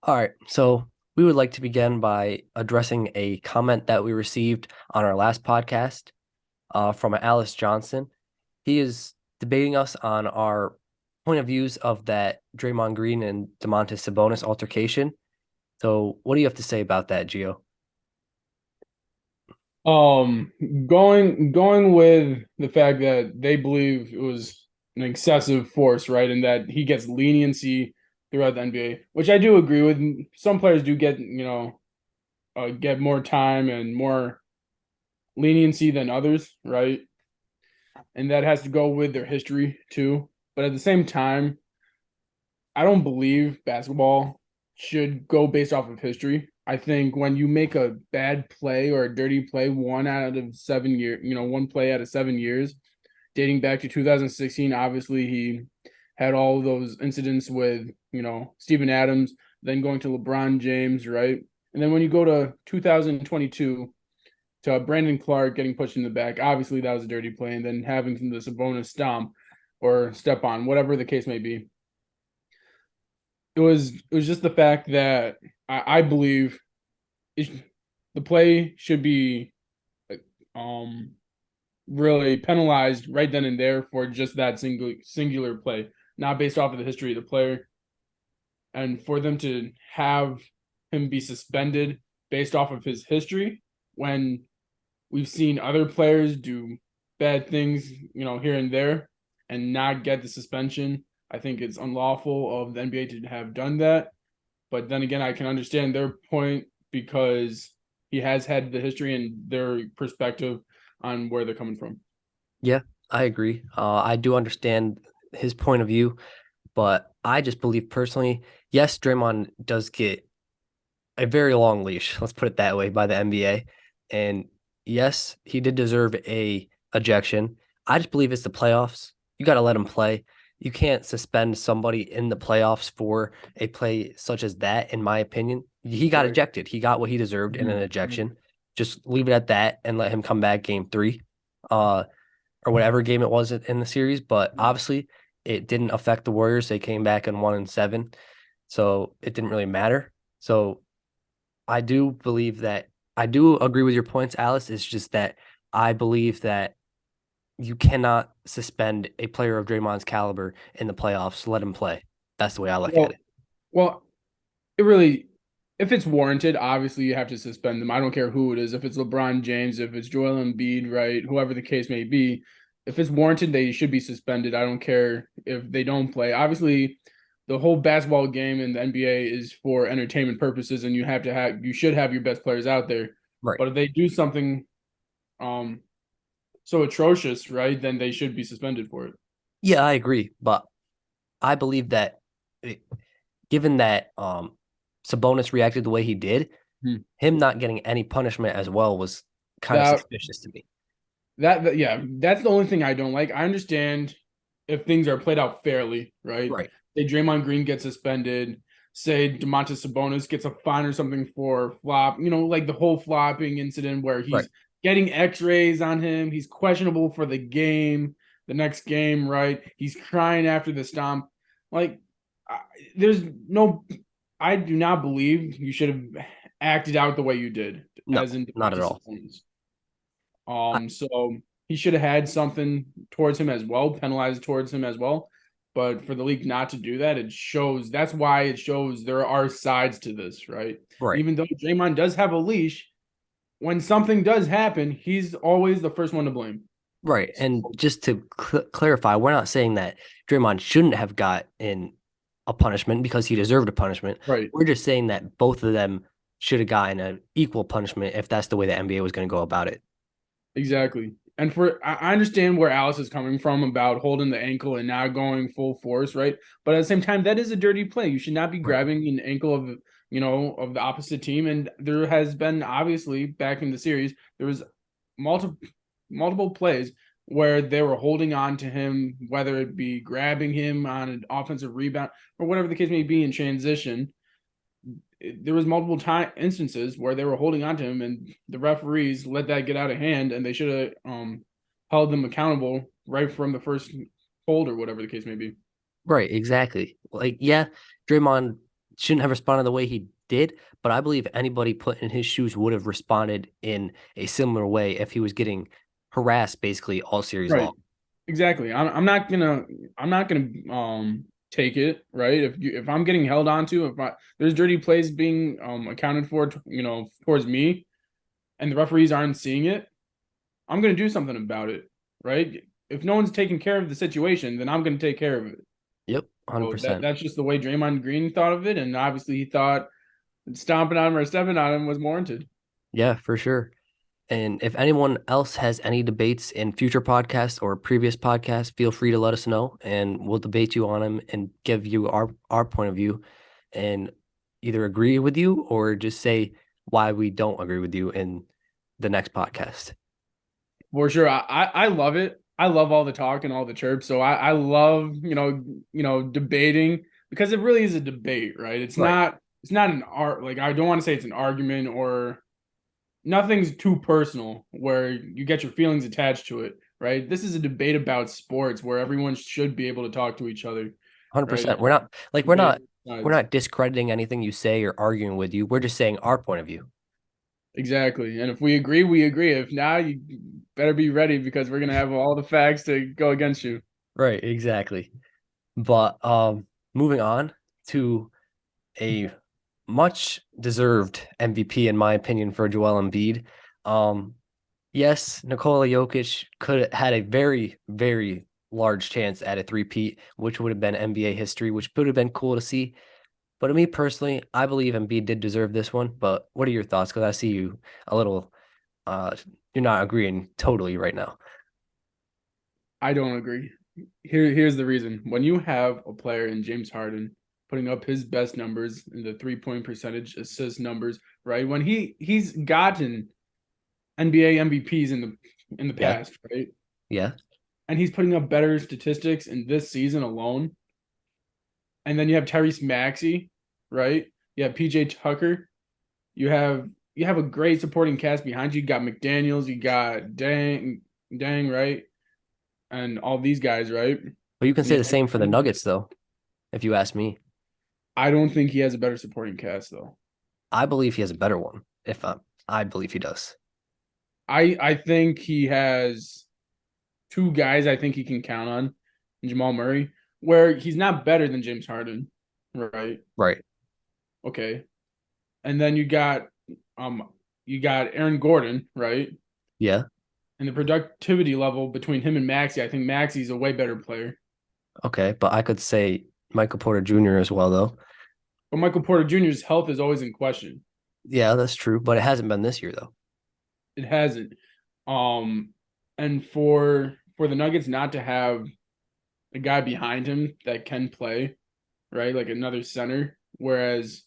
All right, so we would like to begin by addressing a comment that we received on our last podcast from Alice Johnson. He is debating us on our point of views of that Draymond Green and Domantas Sabonis altercation. So, what do you have to say about that, Gio? Um, going with the fact that they believe it was an excessive force, right? And that he gets leniency throughout the NBA, which I do agree with. Some players do get more time and more leniency than others, right? And that has to go with their history too. But at the same time, I don't believe basketball should go based off of history. I think when you make a bad play or a dirty play 1 out of 7 years, one play out of 7 years, dating back to 2016, obviously he had all of those incidents with, Steven Adams, then going to LeBron James, right? And then when you go to 2022 to Brandon Clark getting pushed in the back, obviously that was a dirty play, and then having the Sabonis stomp or step on, whatever the case may be. It was just the fact that I believe it, the play should be um really penalized right then and there for just that singular play, not based off of the history of the player, and for them to have him be suspended based off of his history when we've seen other players do bad things, here and there and not get the suspension. I think it's unlawful of the NBA to have done that. But then again, I can understand their point because he has had the history and their perspective on where they're coming from. Yeah, I agree. I do understand his point of view, but I just believe personally, yes, Draymond does get a very long leash, let's put it that way, by the NBA. And yes, he did deserve a ejection. I just believe it's the playoffs. You got to let him play. You can't suspend somebody in the playoffs for a play such as that, in my opinion. He got Right. ejected. He got what he deserved in an Mhm. ejection. Just leave it at that and let him come back game three, uh, or whatever game it was in the series. But obviously, it didn't affect the Warriors. They came back in 1-7. So it didn't really matter. So I do believe that I do agree with your points, Alice. It's just that I believe that you cannot suspend a player of Draymond's caliber in the playoffs. Let him play. That's the way I look at Well, it. well, it really, if it's warranted, obviously you have to suspend them. I don't care who it is. If it's LeBron James, if it's Joel Embiid, right, whoever the case may be, if it's warranted, they should be suspended. I don't care if they don't play. Obviously, the whole basketball game in the NBA is for entertainment purposes, and you should have your best players out there. Right. But if they do something um so atrocious, right, then they should be suspended for it. Yeah, I agree. But I believe that it, given that Sabonis reacted the way he did, Hmm. him not getting any punishment as well was kind of That suspicious to me. yeah, that's the only thing I don't like. I understand if things are played out fairly, right? Right. Say Draymond Green gets suspended, say Domantas Sabonis gets a fine or something for flop, like the whole flopping incident where Right. he's getting X-rays on him, he's questionable for the next game, right? He's crying after the stomp. Like, I, there's no, I do not believe you should have acted out the way you did, No, as in not at Domantas all. Sabonis. I, So he should have had something towards him as well, penalized towards him as well. But for the league not to do that, it shows that's why it shows there are sides to this, right? right. Even though Draymond does have a leash, when something does happen, he's always the first one to blame. Right. So, And just to clarify, we're not saying that Draymond shouldn't have got in a punishment because he deserved a punishment. right. We're just saying that both of them should have gotten an equal punishment if that's the way the NBA was going to go about it. Exactly. And I understand where Alice is coming from about holding the ankle and not going full force, right? But at the same time, that is a dirty play. You should not be Right. grabbing an ankle of the opposite team. And there has been obviously back in the series, there was multiple multiple plays where they were holding on to him, whether it be grabbing him on an offensive rebound or whatever the case may be in transition. There was multiple time instances where they were holding on to him, and the referees let that get out of hand, and they should have held them accountable right from the first hold or whatever the case may be. Right, exactly. Like, yeah, Draymond shouldn't have responded the way he did, but I believe anybody put in his shoes would have responded in a similar way if he was getting harassed basically all series Right. long. Exactly. I'm not gonna take it, right? If I'm getting held onto, if there's dirty plays being accounted for, towards me, and the referees aren't seeing it, I'm gonna do something about it, right? If no one's taking care of the situation, then I'm gonna take care of it. Yep, So that 100%. that's just the way Draymond Green thought of it, and obviously he thought stomping on him or stepping on him was warranted. Yeah, for sure. And if anyone else has any debates in future podcasts or previous podcasts, feel free to let us know and we'll debate you on them and give you our point of view and either agree with you or just say why we don't agree with you in the next podcast. For sure. I love it. I love all the talk and all the chirps. So I love, debating because it really is a debate, right? Right. It's not an art, like I don't want to say it's an argument or nothing's too personal where you get your feelings attached to it, right? This is a debate about sports where everyone should be able to talk to each other, right? 100%. We're not like Debate we're sides. not discrediting anything you say or arguing with you. We're just saying our point of view. Exactly. And if we agree, we agree. If not, you better be ready because we're gonna have all the facts to go against you. Right, exactly. But moving on to a much deserved MVP in my opinion for Joel Embiid. Um, yes, Nikola Jokic could have had a very, very large chance at a three-peat, which would have been NBA history, which would have been cool to see. But to me personally, I believe Embiid did deserve this one. But what are your thoughts? Because I see you a little, uh, you're not agreeing totally right now. I don't agree. Here's the reason. When you have a player in James Harden putting up his best numbers in the 3-point percentage, assist numbers, right? When he's gotten NBA MVPs in the Yeah, past, right? yeah, And he's putting up better statistics in this season alone. And then you have Tyrese Maxey, right? You have PJ Tucker. You have you have a great supporting cast behind you. You got McDaniels, you got Dang, right? And all these guys, right? but you can And say you the same for the Nuggets, though, if you ask me. I don't think he has a better supporting cast though. I believe he has a better one. If I believe he does. I think he has two guys I think he can count on, Jamal Murray, where he's not better than James Harden, right? Right. Okay. And then you got Aaron Gordon, right? Yeah. And the productivity level between him and Maxey, I think Maxey's a way better player. Okay. But I could say Michael Porter Jr. as well, though. But Michael Porter Jr.'s health is always in question. Yeah, that's true. But it hasn't been this year, though. It hasn't. Um, and for the Nuggets not to have a guy behind him that can play, right? Like another center. Whereas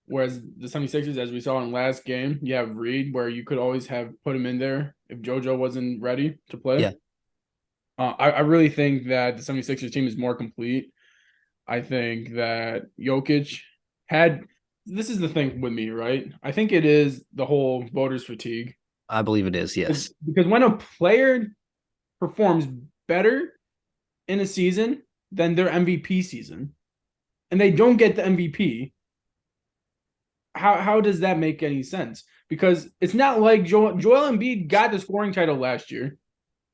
the 76ers, as we saw in last game, you have Reed where you could always have put him in there if JoJo wasn't ready to play. Yeah. I really think that the 76ers team is more complete. I think that Jokic had this is the thing with me, right? I think it is the whole voters fatigue. I believe it is. Yes. Because when a player performs better in a season than their MVP season and they don't get the MVP, how does that make any sense? Because it's not like Joel Embiid got the scoring title last year.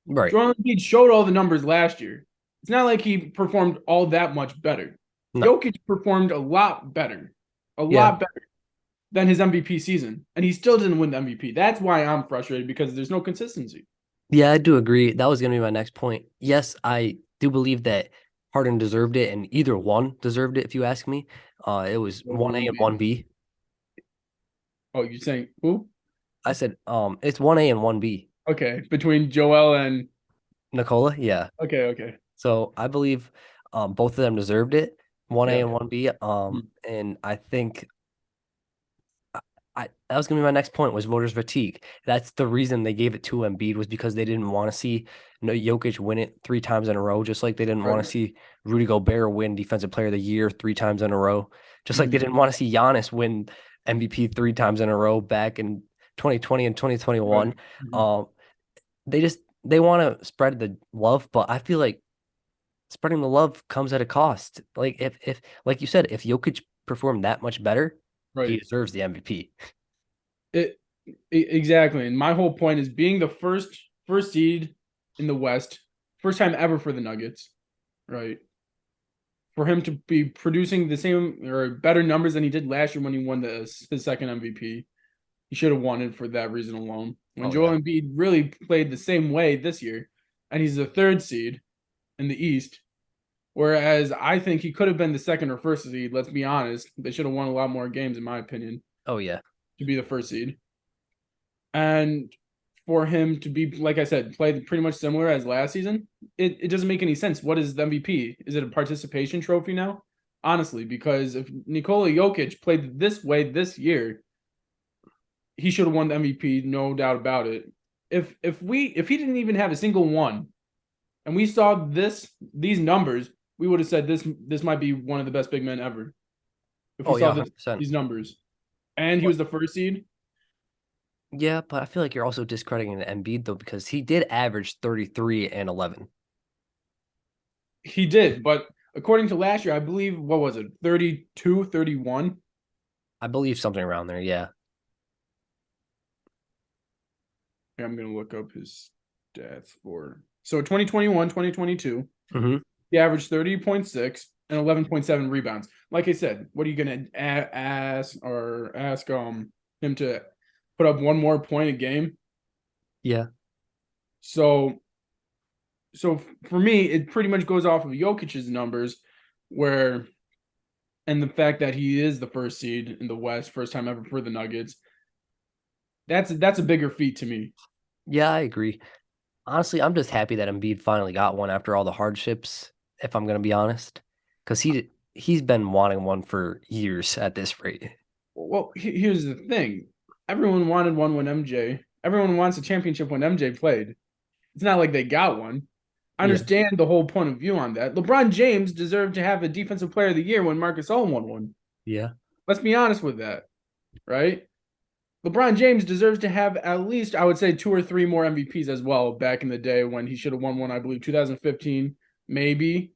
Right. Joel Embiid showed all the numbers last year. It's not like he performed all that much better. No. Jokic performed a Yeah. lot better than his MVP season, and he still didn't win the MVP. That's why I'm frustrated because there's no consistency. Yeah, I do agree. That was going to be my next point. Yes, I do believe that Harden deserved it, and either one deserved it, if you ask me. It was Joel 1A and Embiid. 1B. Oh, you're saying who? I said, it's 1A and 1B. Okay, between Joel and Nicola, yeah. okay. So I believe both of them deserved it, 1A Yeah. and 1B. Mhm. And I think that was gonna be my next point was voters fatigue. That's the reason they gave it to Embiid was because they didn't want to see Jokic win it 3 times in a row, just like they didn't want to Right. see Rudy Gobert win Defensive Player of the Year 3 times in a row, just like they Mhm. didn't want to see Giannis win MVP 3 times in a row back in 2020 and Right. 2021. Mhm. Um, they want to spread the love, but I feel like spreading the love comes at a cost. Like if like you said, if Jokic performed that much better, he Right. deserves the MVP. It, exactly. And my whole point is being the first seed in the West, first time ever for the Nuggets, right? For him to be producing the same or better numbers than he did last year when he won his second MVP, he should have won it for that reason alone. When Oh yeah. Joel Embiid really played the same way this year, and he's the third seed in the East, whereas I think he could have been the second or first seed. Let's be honest, they should have won a lot more games, in my opinion, Oh yeah. to be the first seed. And for him to be, like I said, played pretty much similar as last season, it doesn't make any sense. What is the MVP? Is it a participation trophy now? Honestly, because if Nikola Jokic played this way this year, he should have won the MVP, no doubt about it. If he didn't even have a single one, and we saw these numbers, we would have said this might be one of the best big men ever. If we Oh yeah, saw 100%. these numbers, and he was the first seed, Yeah, but I feel like you're also discrediting the Embiid though because he did average 33 and 11. he did. But according to last year, I believe what was it, 32, 31. I believe something around there. Yeah. I'm gonna look up his stats for so 2021, 2022. Hmm. He averaged 30.6 and 11.7 rebounds. Like I said, what are you gonna ask him to put up one more point a game? Yeah. So so for me, it pretty much goes off of Jokic's numbers, where and the fact that he is the first seed in the West, first time ever for the Nuggets. That's a bigger feat to me. Yeah, I agree. Honestly, I'm just happy that Embiid finally got one after all the hardships, if I'm gonna be honest. Because he's been wanting one for years at this rate. Well, here's the thing: everyone wanted one when MJ. Everyone wants a championship when MJ played. It's not like they got one. I Yeah. understand the whole point of view on that. LeBron James deserved to have a Defensive Player of the Year when Marcus Gasol won one. Yeah. Let's be honest with that, right? LeBron James deserves to have at least, I would say, two or three more MVPs as well. Back in the day when he should have won one, I believe 2015, maybe.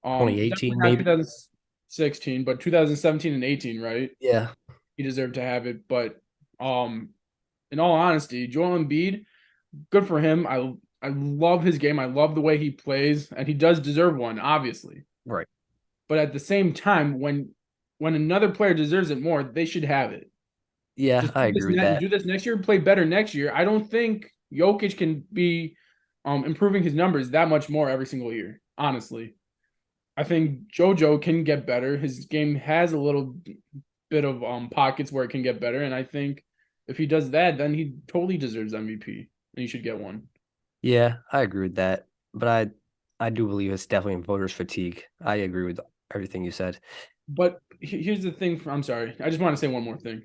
Definitely 2018 not maybe. 2016, but 2017 and 18, right? Yeah. He deserved to have it. But in all honesty, Joel Embiid, good for him. I love his game. I love the way he plays, and he does deserve one, obviously. Right. But at the same time, when another player deserves it more, they should have it. Yeah, Just I agree with that. do this next year, play better next year. I don't think Jokic can be improving his numbers that much more every single year. Honestly, I think JoJo can get better. His game has a little bit of pockets where it can get better, and I think if he does that, then he totally deserves MVP, and he should get one. Yeah, I agree with that. But I do believe it's definitely voters fatigue. I agree with everything you said. But here's the thing. I'm sorry. I just want to say one more thing.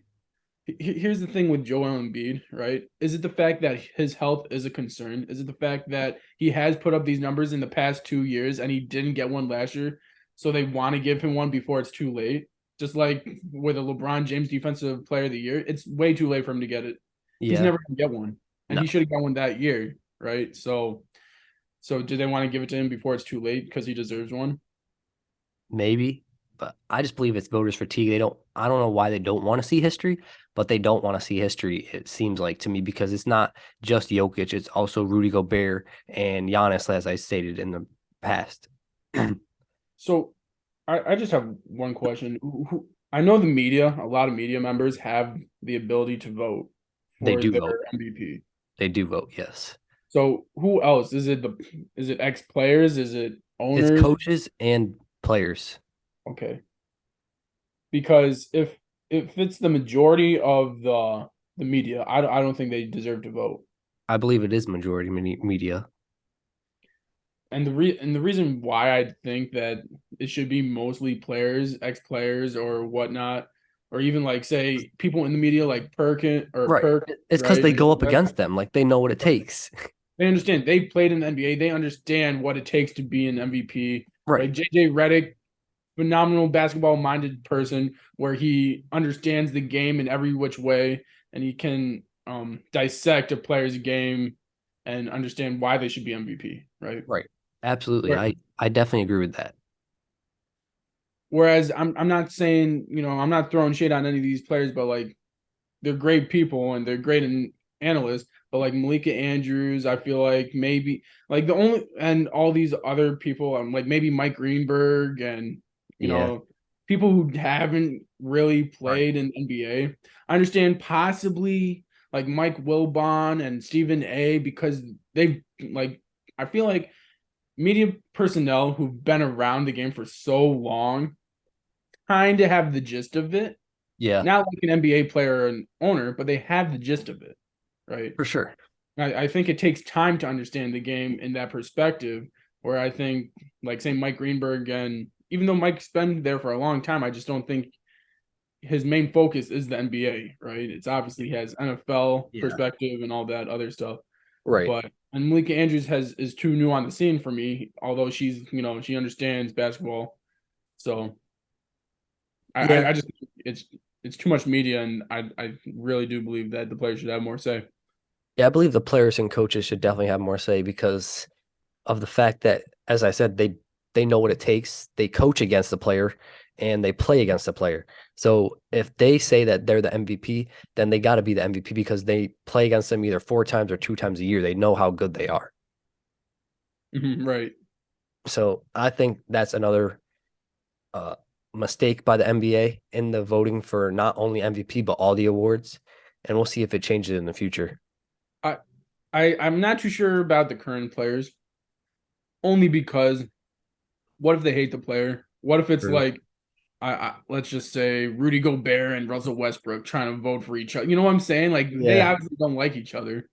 Here's the thing with Joel Embiid, right? Is it the fact that his health is a concern? Is it the fact that he has put up these numbers in the past 2 years and he didn't get one last year? So they want to give him one before it's too late. Just like with a LeBron James Defensive Player of the Year, it's way too late for him to get it. He's Yeah. never gonna get one, and No, he should have got one that year, right? So do they want to give it to him before it's too late because he deserves one? maybe. But I just believe it's voters fatigue. I don't know why they don't want to see history, but they don't want to see history, it seems like to me, because it's not just Jokic, it's also Rudy Gobert and Giannis, as I stated in the past. So I just have one question. I know the media, a lot of media members have the ability to vote They for do their vote. MVP. They do vote, yes. So who else? Is it ex players? Is it It's owners? coaches and players. Okay. Because if it's the majority of the media, I don't think they deserve to vote. I believe it is majority media. And the reason why I think that it should be mostly players, ex players or whatnot, or even like say people in the media like Perkin or Right. Perk, It's because right? they go up against them. Like they know what it takes. They understand. They played in the NBA. They understand what it takes to be an MVP. Right. Like JJ Redick, phenomenal basketball minded person where he understands the game in every which way and he can dissect a player's game and understand why they should be MVP, right? Right. Absolutely. Where, I definitely agree with that. Whereas I'm not saying, I'm not throwing shade on any of these players, but like they're great people and they're great analysts. But like Malika Andrews, I feel like maybe like the only and all these other people, I'm like maybe Mike Greenberg and Yeah. people who haven't really Right. played in NBA. I understand possibly like Mike Wilbon and Stephen A because they've like I feel like media personnel who've been around the game for so long kind of have the gist of it. Yeah, Not like an NBA player or an owner, but they have the gist of it, right? for sure. I think it takes time to understand the game in that perspective. Where I think, like, say, Mike Greenberg, and even though Mike's been there for a long time, I just don't think his main focus is the NBA, right? It's obviously he has NFL Yeah. perspective and all that other stuff. Right. But and Malika Andrews is too new on the scene for me, although she's she understands basketball. So Yeah. I just it's too much media, and I really do believe that the players should have more say. Yeah, I believe the players and coaches should definitely have more say because of the fact that, as I said, they know what it takes. They coach against the player and they play against the player. So if they say that they're the MVP, then they got to be the MVP because they play against them either 4 times or 2 times a year. They know how good they are. Right. So I think that's another uh, mistake by the NBA in the voting for not only MVP but all the awards, and we'll see if it changes in the future. I I'm not too sure about the current players, only because what if they hate the player? What if it's True. like let's just say Rudy Gobert and Russell Westbrook trying to vote for each other. You know what I'm saying? Like they Yeah. obviously don't like each other.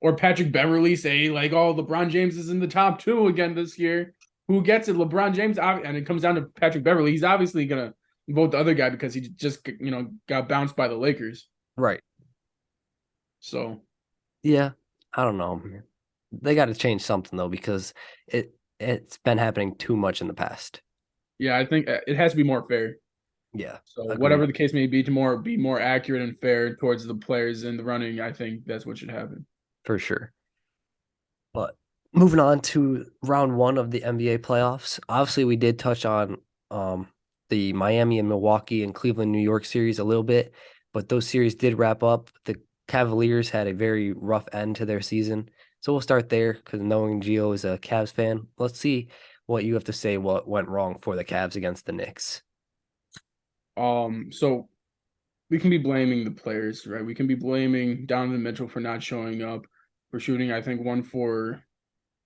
Or Patrick Beverly say like, "Oh, LeBron James is in the top two again this year." Who gets it? LeBron James, and it comes down to Patrick Beverly. He's obviously gonna vote the other guy because he just got bounced by the Lakers. Right. So Yeah. I don't know. They got to change something though because it's been happening too much in the past. yeah, I think it has to be more fair. Yeah. So Agreed. whatever the case may be, to be more accurate and fair towards the players in the running, I think that's what should happen. For sure. But moving on to round one of the NBA playoffs. Obviously, we did touch on um, the Miami and Milwaukee and Cleveland, New York series a little bit, but those series did wrap up. The Cavaliers had a very rough end to their season. So we'll start there because knowing Gio is a Cavs fan, let's see what you have to say what went wrong for the Cavs against the Knicks. So we can be blaming the players, right? We can be blaming Donovan Mitchell for not showing up, for shooting, I think, 1 for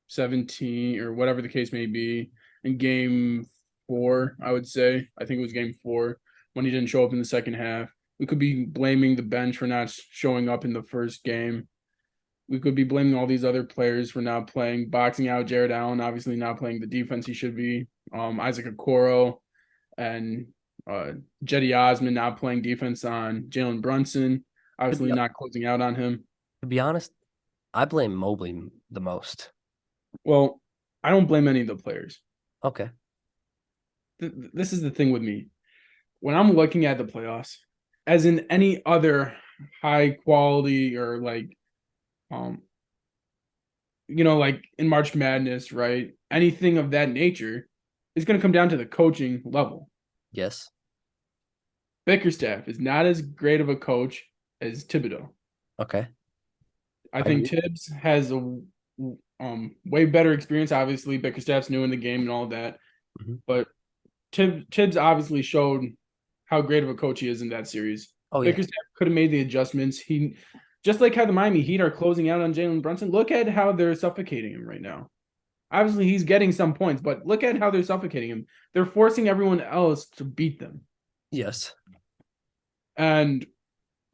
17 or whatever the case may be in game four, I would say. I think it was game four when he didn't show up in the second half. We could be blaming the bench for not showing up in the first game. We could be blaming all these other players for not playing, boxing out Jared Allen, obviously not playing the defense he should be. Isaac Okoro and uh, Jetty Osman not playing defense on Jalen Brunson, To be obviously not closing out on him. to be honest, I blame Mobley the most. Well, I don't blame any of the players. Okay. This is the thing with me. When I'm looking at the playoffs, as in any other high quality or like um like in March Madness, right? Anything of that nature is going to come down to the coaching level. Yes. Bickerstaff is not as great of a coach as Thibodeau. Okay. I I think agree. Tibbs has a way better experience. Obviously, Bickerstaff's new in the game and all that, Mhm. but Tibbs obviously showed how great of a coach he is in that series. Oh yeah. Bickerstaff could have made the adjustments. He just like how the Miami Heat are closing out on Jalen Brunson. Look at how they're suffocating him right now. Obviously, he's getting some points, but look at how they're suffocating him. They're forcing everyone else to beat them. Yes. And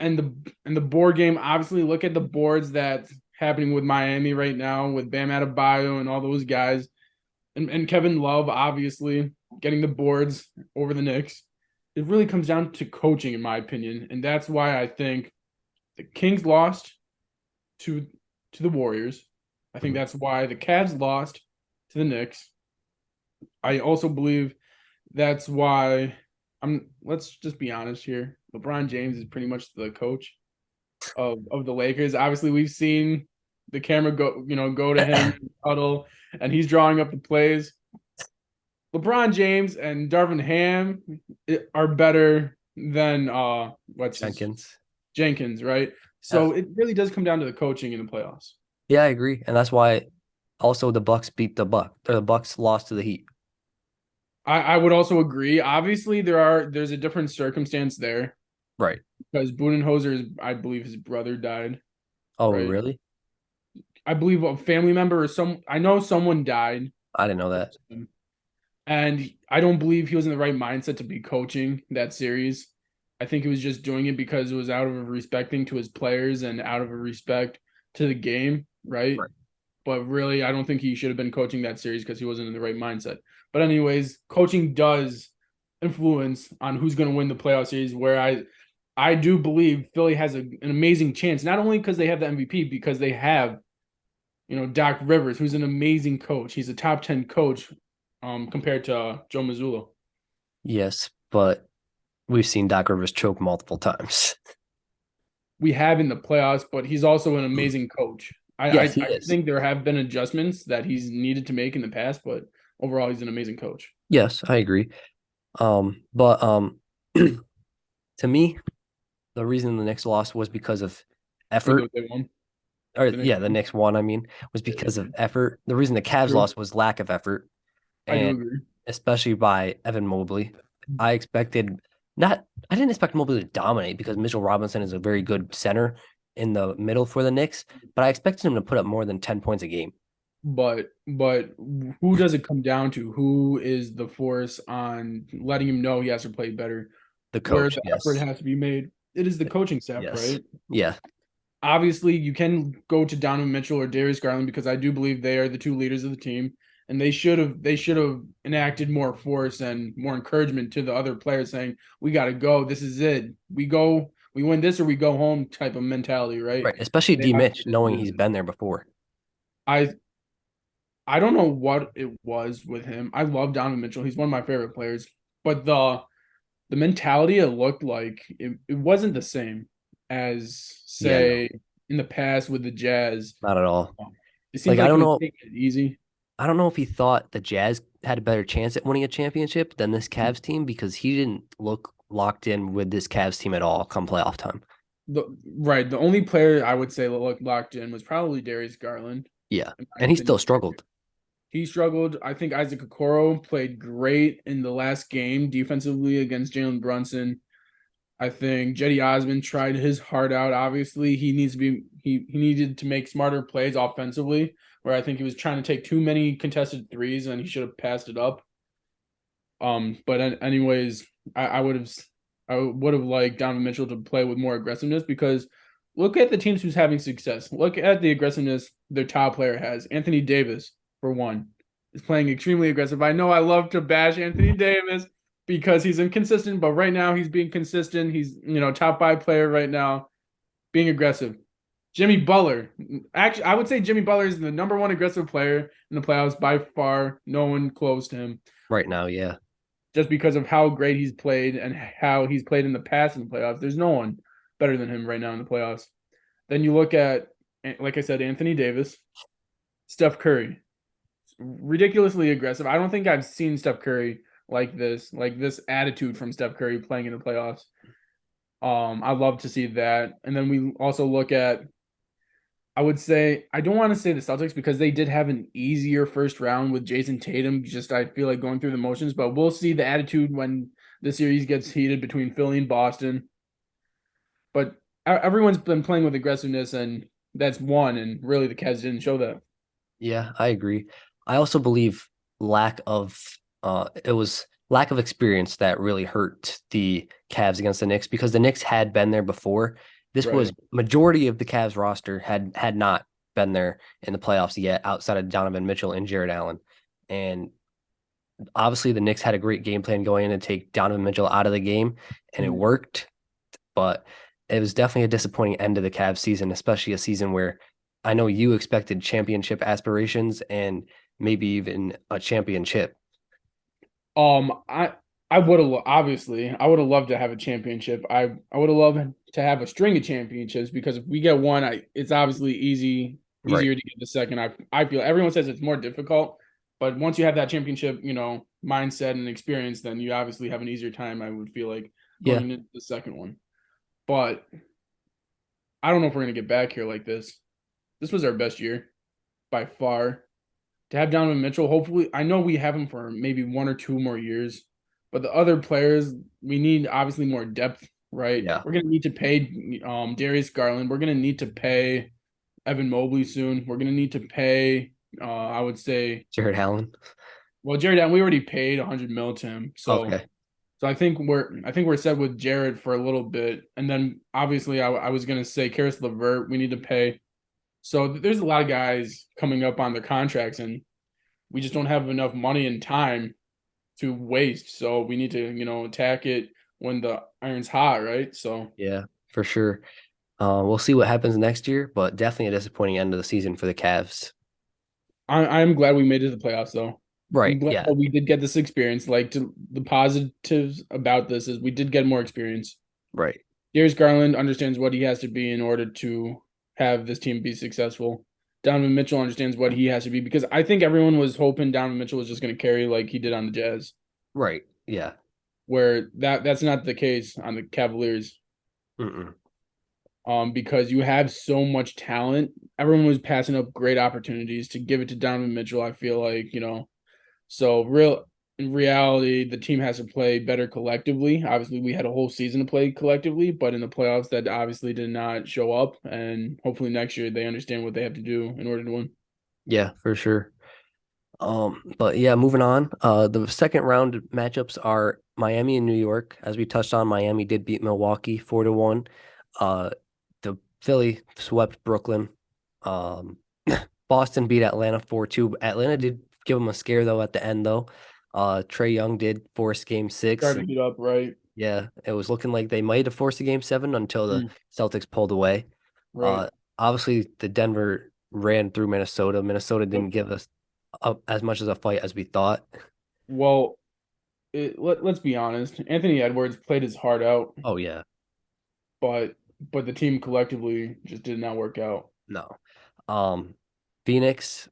the board game, obviously, look at the boards that's happening with Miami right now with Bam Adebayo and all those guys. And Kevin Love, obviously, getting the boards over the Knicks. It really comes down to coaching, in my opinion. And that's why I think the Kings lost to the Warriors. I think Mhm. that's why the Cavs lost to the Knicks. I also believe that's why let's just be honest here. LeBron James is pretty much the coach of the Lakers. Obviously, we've seen the camera go to him, huddle, and he's drawing up the plays. LeBron James and Darvin Ham are better than what's his Jenkins. Jenkins, right? So Yes. it really does come down to the coaching in the playoffs. Yeah, I agree. And that's why also the Bucks beat the Buck or the Bucks lost to the Heat. I would also agree. Obviously, there's a different circumstance there Right. because Budenholzer, I believe his brother died, Oh, right? really? I believe a family member or some. I know someone died, I didn't know that. and I don't believe he was in the right mindset to be coaching that series. I think he was just doing it because it was out of respecting to his players and out of a respect to the game, right? Right. But really, I don't think he should have been coaching that series because he wasn't in the right mindset. But anyways, coaching does influence on who's going to win the playoff series. Where I do believe Philly has an amazing chance, not only because they have the MVP, because they have Doc Rivers, who's an amazing coach. He's a top 10 coach, compared to Joe Mazzulla. Yes, but we've seen Doc Rivers choke multiple times. We have in the playoffs, but he's also an amazing coach. I, I Yes, he I is. think there have been adjustments that he's needed to make in the past, but overall, he's an amazing coach. Yes, I agree. But to me, the reason the Knicks lost was because of Or effort. they won Or the next yeah, the one. Knicks won, I mean, was because of effort. The reason the Cavs True. lost was lack of effort, I do and agree. especially by Evan Mobley. I expected not I didn't expect Mobley to dominate because Mitchell Robinson is a very good center in the middle for the Knicks, but I expected him to put up more than 10 points a game. But who does it come down to? Who is the force on letting him know he has to play better? The Where coach, the effort yes. has to be made? It is the coaching staff, Yes. right? Yeah. Obviously, you can go to Donovan Mitchell or Darius Garland because I do believe they are the two leaders of the team, and they should have enacted more force and more encouragement to the other players, saying, "We got to go. This is it. We win this or we go home" type of mentality, right? Right. Especially They D have Mitch, to knowing do he's this. been there before. I I don't know what it was with him. I love Donovan Mitchell. He's one of my favorite players, but the mentality, it looked like it wasn't the same as, Yeah, no, say, in the past with the Jazz. not at all. It seems Like like he was taking it easy. I don't know if he thought the Jazz had a better chance at winning a championship than this Cavs team because he didn't look locked in with this Cavs team at all come playoff time. The only player I would say that looked locked in was probably Darius Garland, Yeah. in my And he still opinion. struggled. He struggled. I think Isaac Okoro played great in the last game defensively against Jalen Brunson. I think Jetty Osman tried his heart out. Obviously, he needed to make smarter plays offensively, where I think he was trying to take too many contested threes and he should have passed it up. But anyways, I would have liked Donovan Mitchell to play with more aggressiveness because look at the teams who's having success. Look at the aggressiveness their top player has. Anthony Davis, for one, is playing extremely aggressive. I know I love to bash Anthony Davis because he's inconsistent, but right now he's being consistent. He's top five player right now, being aggressive. Jimmy Butler, actually, I would say Jimmy Butler is the number one aggressive player in the playoffs by far. No one close to him Right now, yeah. just because of how great he's played and how he's played in the past in the playoffs. There's no one better than him right now in the playoffs. Then you look at, like I said, Anthony Davis, Steph Curry, ridiculously aggressive. I don't think I've seen Steph Curry like this attitude from Steph Curry playing in the playoffs. I love to see that. And then we also look at, I would say, I don't want to say the Celtics because they did have an easier first round with Jason Tatum. Just I feel like going through the motions, but we'll see the attitude when the series gets heated between Philly and Boston. But everyone's been playing with aggressiveness, and that's one. And really, the Cavs didn't show that. Yeah, I agree. I also believe lack of it was lack of experience that really hurt the Cavs against the Knicks because the Knicks had been there before. This Right. was majority of the Cavs roster had not been there in the playoffs yet outside of Donovan Mitchell and Jared Allen. And obviously the Knicks had a great game plan going in to take Donovan Mitchell out of the game and it Mhm. worked, but it was definitely a disappointing end to the Cavs season, especially a season where I know you expected championship aspirations and maybe even a championship. I I would have obviously I would have loved to have a championship. I would have loved to have a string of championships because if we get one, it's obviously Right. easier to get the second. I feel everyone says it's more difficult. But once you have that championship, mindset and experience, then you obviously have an easier time, I would feel like, Yeah. going into the second one. But I don't know if we're gonna get back here like this. This was our best year by far. To have Donovan Mitchell, hopefully, I know we have him for maybe 1 or 2 more years, but the other players, we need obviously more depth, right? Yeah. We're gonna need to pay Darius Garland. We're gonna need to pay Evan Mobley soon. We're gonna need to pay, I would say, Jared Allen. well, Jared Allen, we already paid 100 mil to him, so Okay. I think we're set with Jared for a little bit, and then obviously I was gonna say Karis LeVert, we need to pay. So there's a lot of guys coming up on their contracts, and we just don't have enough money and time to waste. So we need to, attack it when the iron's hot, right? So Yeah, for sure. We'll see what happens next year, but definitely a disappointing end of the season for the Cavs. I'm glad we made it to the playoffs, though. I'm Right. glad Yeah. that we did get this experience. The positives about this is we did get more experience. Right. Darius Garland understands what he has to be in order to have this team be successful. Donovan Mitchell understands what he has to be, because I think everyone was hoping Donovan Mitchell was just going to carry like he did on the Jazz, Right. Yeah. where that's not the case on the Cavaliers. Mm-mm. Because you have so much talent. Everyone was passing up great opportunities to give it to Donovan Mitchell. I feel like, so in reality, the team has to play better collectively. Obviously, we had a whole season to play collectively, but in the playoffs, that obviously did not show up. And hopefully next year they understand what they have to do in order to win. Yeah, for sure. But yeah, moving on. The second round matchups are Miami and New York. As we touched on, Miami did beat Milwaukee 4-1. The Philly swept Brooklyn. Um, Boston beat Atlanta 4-2. Atlanta did give them a scare though at the end though. Trey Young did force game six. Starting to heat up, right? Yeah, it was looking like they might have forced a game seven until the Mm, Celtics pulled away. right. Uh, Obviously the Denver ran through Minnesota. Minnesota Yep. didn't give us as much as a fight as we thought. Well, let's be honest. Anthony Edwards played his heart out, Oh yeah, but the team collectively just did not work out. no. Um, Phoenix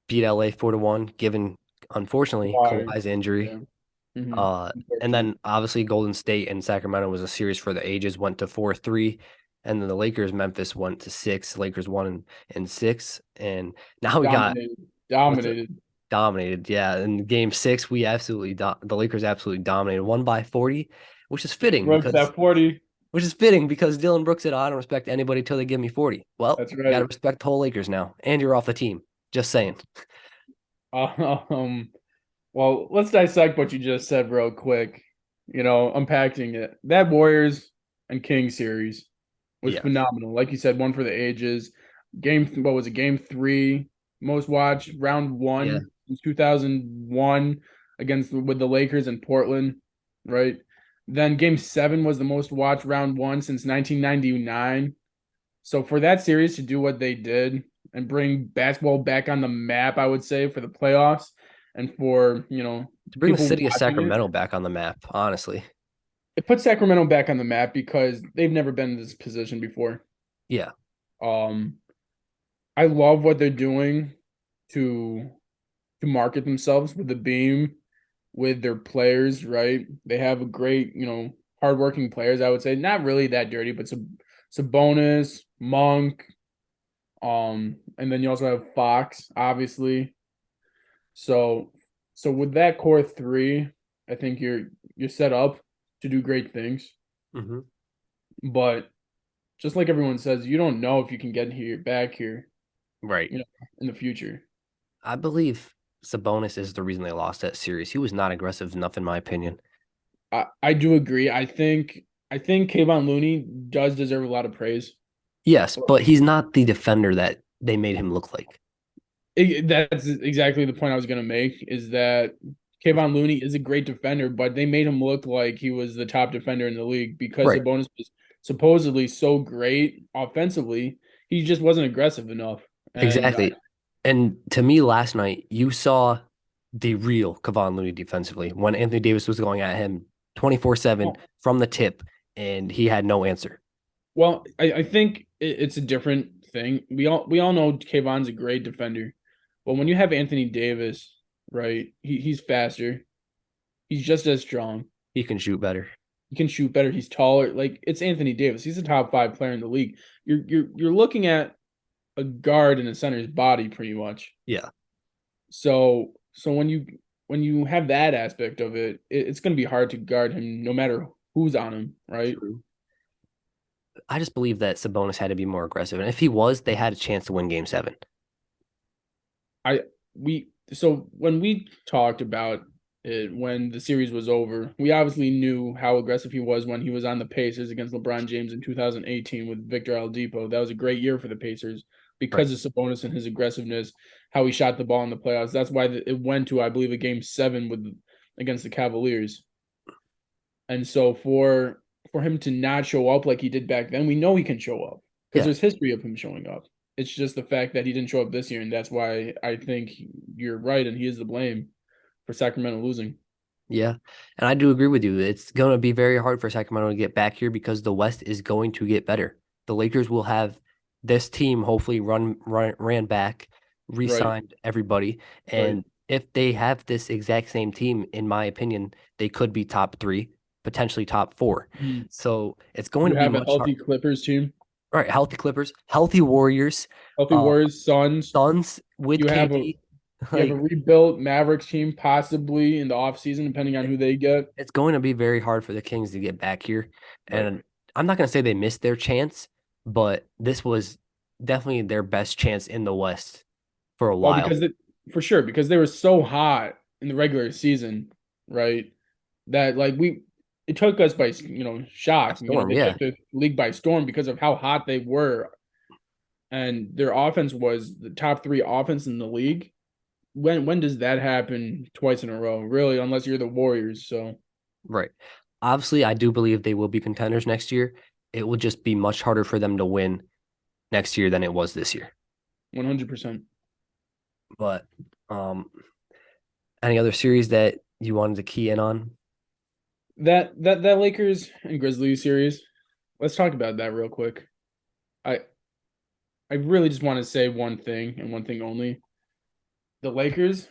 beat LA 4-1, given unfortunately Why? Kawhi's injury. Yeah. Mm-hmm. Uh, and Unfortunate. then obviously Golden State and Sacramento was a series for the ages, went to 4-3. And then the Lakers, Memphis went to six. Lakers won in six. And now we got Dominated. what's it? Dominated. Dominated. Yeah. In game six, the Lakers absolutely dominated, won by 40, which is fitting Brooks because at 40. Dylan Brooks said, I don't respect anybody till they give me 40. Well, That's you got to right. respect the whole Lakers now. And you're off the team. Just saying. Um, well, let's dissect what you just said real quick. Unpacking it. That Warriors and Kings series was Yeah. phenomenal. Like you said, one for the ages. What was it? Game three, most watched, round Yeah. one, 2001 against with the Lakers in Portland, right? Then game seven was the most watched round one since 1999. So for that series to do what they did and bring basketball back on the map, I would say, for the playoffs, and for, To bring the people city of watching it, Sacramento back on the map, honestly. it puts Sacramento back on the map because they've never been in this position before. Yeah. Um, I love what they're doing to market themselves with the beam, with their players, right? They have a great, hardworking players, I would say. Not really that dirty, but Sabonis, Monk, and then you also have Fox, obviously. So with that core three, I think you're set up to do great things. Hmm. But just like everyone says, you don't know if you can get back here, Right. you know, in the future. I believe Sabonis is the reason they lost that series. He was not aggressive enough, in my opinion. I do agree. I think Kayvon Looney does deserve a lot of praise. Yes, but he's not the defender that they made him look like. That's exactly the point I was going to make, is that Kayvon Looney is a great defender, but they made him look like he was the top defender in the league because Right. Sabonis was supposedly so great offensively. He just wasn't aggressive enough. And Exactly. And to me, last night, you saw the real Kevon Looney defensively when Anthony Davis was going at him 24/7 from the tip, and he had no answer. well, I think it's a different thing. We all know Kayvon's a great defender, but when you have Anthony Davis right? He's faster. He's just as strong. He can shoot better. He can shoot better. He's taller. Like it's Anthony Davis. He's a top 5 player in the league. You're looking at a guard in a center's body pretty much. Yeah, So when you have that aspect of it, it's going to be hard to guard him no matter who's on him, right? true. I just believe that Sabonis had to be more aggressive, and if he was, they had a chance to win Game 7. I we so when we talked about it when the series was over, we obviously knew how aggressive he was when he was on the Pacers against LeBron James in 2018 with Victor Oladipo. That was a great year for the Pacers Right. because of Sabonis and his aggressiveness, how he shot the ball in the playoffs. That's why it went to, I believe, a Game 7 with against the Cavaliers. And so for him to not show up like he did back then, we know he can show up because Yeah. there's history of him showing up. It's just the fact that he didn't show up this year, and that's why I think you're right, and he is the blame for Sacramento losing. Yeah. And I do agree with you. It's going to be very hard for Sacramento to get back here because the West is going to get better. The Lakers will have this team hopefully ran back, Right, re-signed everybody. right. And if they have this exact same team, in my opinion, they could be top 3, potentially top 4. Mhm. So it's going You to be have a much hard. healthy Clippers team, All right, healthy Clippers, healthy Warriors, healthy uh, Warriors, Suns. Suns with You have a KD. you have a Like rebuilt Mavericks team possibly in the offseason, depending on it- who they get. it's going to be very hard for the Kings to get back here. Right. And I'm not going to say they missed their chance, but this was definitely their best chance in the West for a Oh, while. for sure, because they were so hot in the regular season, right? That like it took us by A shock. storm, They yeah. took the league by storm because of how hot they were, and their offense was the top 3 offense in the league. When does that happen twice in a row? Really, unless you're the Warriors. So Right. Obviously, I do believe they will be contenders next year. It will just be much harder for them to win next year than it was this year. 100%. But any other series that you wanted to key in on? That Lakers and Grizzlies series. Let's talk about that real quick. I I really just want to say one thing and one thing only. The Lakers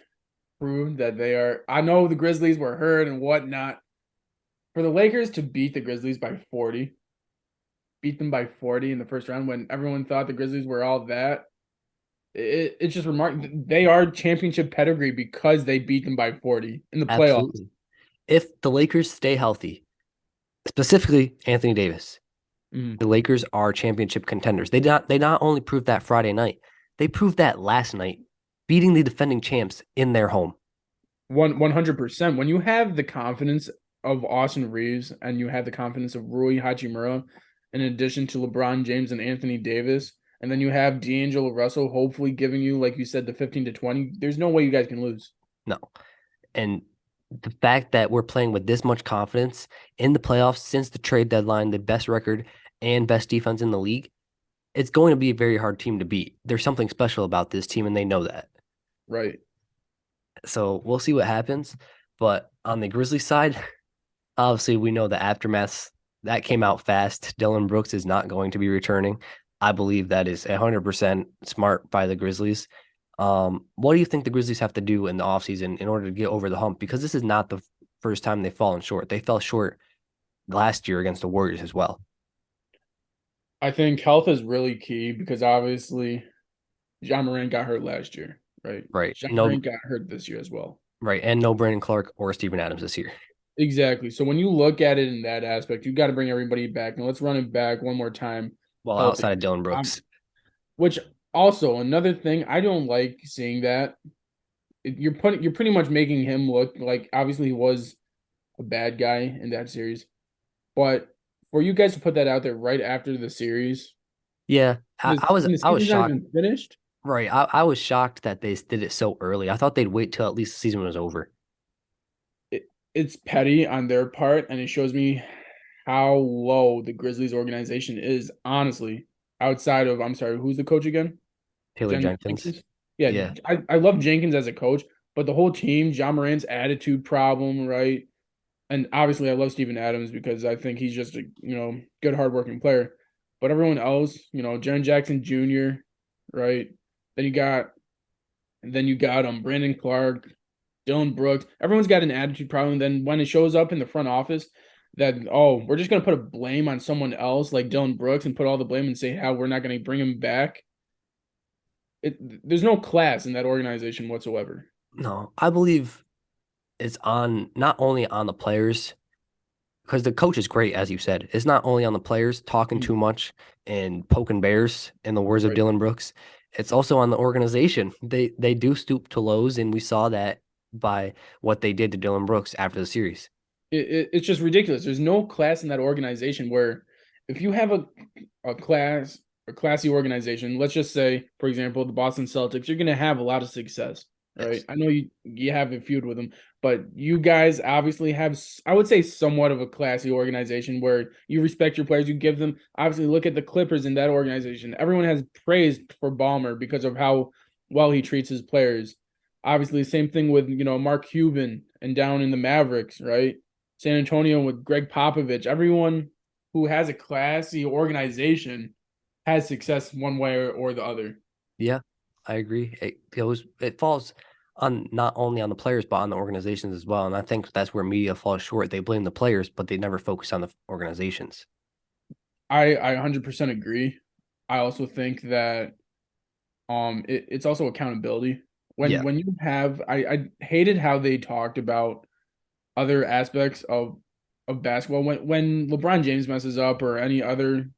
proved that they are. I know the Grizzlies were hurt and whatnot. For the Lakers to beat the Grizzlies by 40, beat them by 40 in the first round when everyone thought the Grizzlies were all that, it's just remarkable. They are championship pedigree because they beat them by 40 in the playoffs. Absolutely. If the Lakers stay healthy, specifically Anthony Davis, Mm. the Lakers are championship contenders. They not only proved that Friday night, they proved that last night, beating the defending champs in their home. 100%. When you have the confidence of Austin Reeves and you have the confidence of Rui Hachimura, in addition to LeBron James and Anthony Davis, and then you have D'Angelo Russell hopefully giving you, like you said, the 15 to 20, there's no way you guys can lose. No. And the fact that we're playing with this much confidence in the playoffs since the trade deadline, the best record and best defense in the league, it's going to be a very hard team to beat. There's something special about this team, and they know that. Right. So we'll see what happens. But on the Grizzlies side, obviously we know the aftermath that came out fast. Dylan Brooks is not going to be returning. I believe that is 100% smart by the Grizzlies. What do you think the Grizzlies have to do in the offseason in order to get over the hump? Because this is not the first time they've fallen short. They fell short last year against the Warriors as well. I think health is really key because obviously John Moran got hurt last year, right? Right. John No, Moran got hurt this year as well. right. And no Brandon Clark or Steven Adams this year. Exactly. So when you look at it in that aspect, you got to bring everybody back. Now let's run it back one more time. Well, Healthy. outside of Dylan Um, Brooks. which also another thing I don't like seeing that you're pretty much making him look like obviously he was a bad guy in that series, but for you guys to put that out there right after the series, Yeah, I was and the I was season's not shocked. even finished. Right. I was shocked that they did it so early. I thought they'd wait till at least the season was over. It's petty on their part, and it shows me how low the Grizzlies organization is. Honestly, outside of I'm sorry, who's the coach again? Taylor Jenkins. Jenkins. Yeah, Yeah. I love Jenkins as a coach, but the whole team, John Morant's attitude problem, right? And obviously, I love Steven Adams because I think he's just a good hardworking player. But everyone else, Jaren Jackson Jr., right? Then you got Brandon Clark. Dylan Brooks. Everyone's got an attitude problem. And then when it shows up in the front office, that we're just gonna put a blame on someone else like Dylan Brooks and put all the blame and say how we're not gonna bring him back. There's no class in that organization whatsoever. No, I believe it's on not only on the players because the coach is great, as you said. It's not only on the players talking too much and poking bears, in the words of Right. Dylan Brooks. It's also on the organization. They do stoop to lows, and we saw that by what they did to Dylan Brooks after the series. It's just ridiculous. There's no class in that organization where if you have a classy organization, let's just say, for example, the Boston Celtics, you're gonna have a lot of success, right? Yes. I know you have a feud with them, but you guys obviously have, I would say, somewhat of a classy organization where you respect your players, you give them. Obviously, look at the Clippers in that organization. Everyone has praised for Ballmer because of how well he treats his players. Obviously, same thing with Mark Cuban and down in the Mavericks, right? San Antonio with Greg Popovich. Everyone who has a classy organization has success one way or the other. Yeah, I agree. It falls on not only on the players but on the organizations as well. And I think that's where media falls short. They blame the players, but they never focus on the organizations. I 100% agree. I also think that it's also accountability. Yeah. When you have I hated how they talked about other aspects of basketball when LeBron James messes up or any other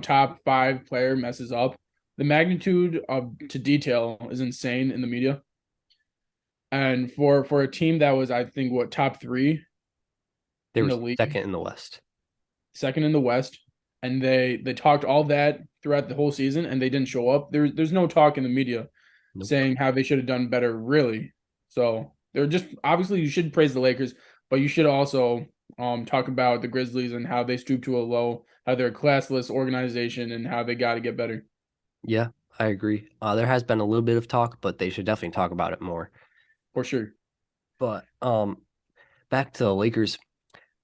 top five player messes up, the magnitude of to detail is insane in the media. And for a team that was, I think, what, top three They in were the league, second in the West. second in the West, and they talked all that throughout the whole season, and they didn't show up. There's no talk in the media Nope. saying how they should have done better, really. So they're just obviously you should praise the Lakers, but you should also talk about the Grizzlies and how they stoop to a low, how they're a classless organization, and how they got to get better Yeah, I agree. There has been a little bit of talk, but they should definitely talk about it more. for sure. But back to the Lakers.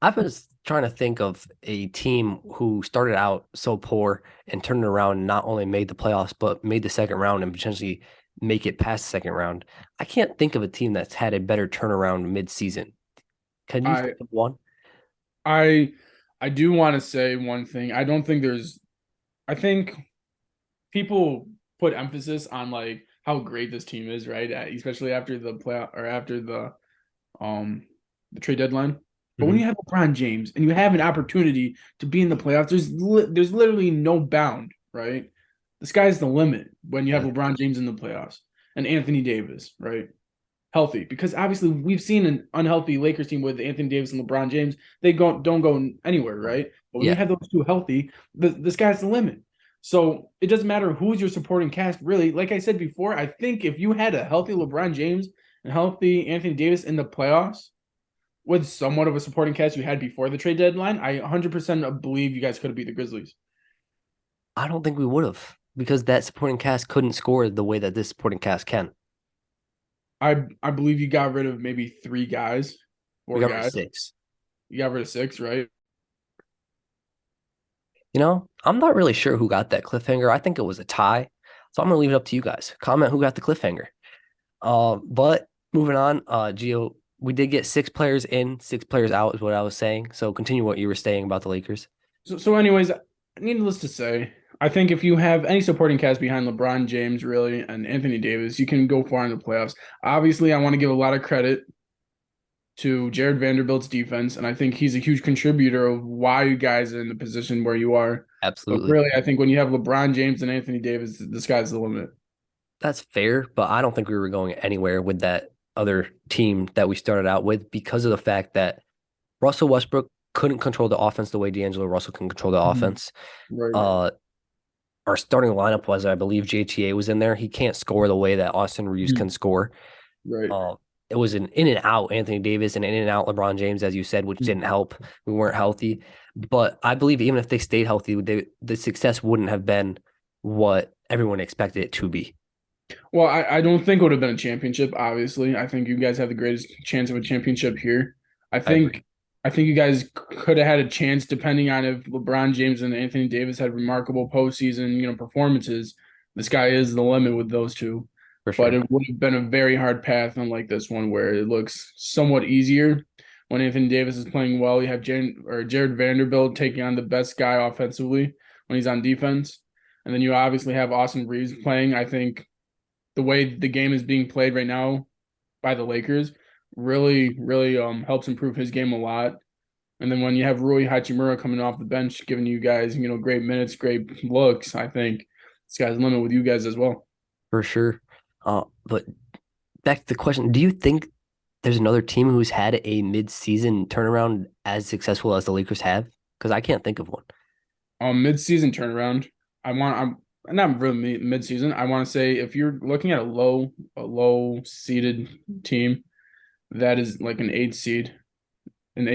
I've been trying to think of a team who started out so poor and turned it around and not only made the playoffs, but made the second round and potentially make it past the second round. I can't think of a team that's had a better turnaround mid-season. Can you I think of one? I I do want to say one thing. I don't think there's. I think people put emphasis on like how great this team is, right? Especially after the playoff or after um the trade deadline. But when Hmm. you have LeBron James and you have an opportunity to be in the playoffs, there's literally no bound, right? The sky's the limit when you have Yeah. LeBron James in the playoffs and Anthony Davis, right? Healthy, because obviously we've seen an unhealthy Lakers team with Anthony Davis and LeBron James. They don't go anywhere, right? But when you Yeah. have those two healthy, the sky's the limit. So it doesn't matter who's your supporting cast, really. Like I said before, I think if you had a healthy LeBron James and healthy Anthony Davis in the playoffs with somewhat of a supporting cast you had before the trade deadline, I 100% believe you guys could have beat the Grizzlies. I don't think we would have because that supporting cast couldn't score the way that this supporting cast can. I believe you got rid of maybe three guys, We four got rid of guys. six. You got rid of six, right? I'm not really sure who got that cliffhanger. I think it was a tie. So I'm gonna leave it up to you guys. Comment who got the cliffhanger. But moving on, Gio, we did get six players in, six players out, is what I was saying. So continue what you were saying about the Lakers. So anyways, needless to say, I think if you have any supporting cast behind LeBron James, really, and Anthony Davis, you can go far in the playoffs. Obviously, I want to give a lot of credit to Jared Vanderbilt's defense, and I think he's a huge contributor of why you guys are in the position where you are. But Absolutely. really, I think when you have LeBron James and Anthony Davis, the sky's the limit. That's fair, but I don't think we were going anywhere with that other team that we started out with because of the fact that Russell Westbrook couldn't control the offense the way D'Angelo Russell can control the Mhm. offense. Right, Uh, our starting lineup was, I believe, JTA was in there. He can't score the way that Austin Reeves Mhm. can score. Right. Uh, it was an in and out Anthony Davis and in and out LeBron James, as you said, which Mhm. didn't help. We weren't healthy, but I believe even if they stayed healthy, the success wouldn't have been what everyone expected it to be. Well, I don't think it would have been a championship, obviously. I think you guys have the greatest chance of a championship here. I I agree. think I think you guys could have had a chance depending on if LeBron James and Anthony Davis had remarkable postseason, performances. The sky is the limit with those two. for but sure. it would have been a very hard path, unlike this one where it looks somewhat easier. When Anthony Davis is playing well, you have Jared Vanderbilt taking on the best guy offensively when he's on defense. And then you obviously have Austin Reeves playing. I think the way the game is being played right now by the Lakers really, really helps improve his game a lot. And then when you have Rui Hachimura coming off the bench, giving you guys, great minutes, great looks, I think sky's the limit with you guys as well. For sure. But back to the question, do you think there's another team who's had a mid-season turnaround as successful as the Lakers have? Because I can't think of one. Mid-season turnaround. I'm not really mid-season. I want to say if you're looking at a low seeded team that is like an eight seed, right?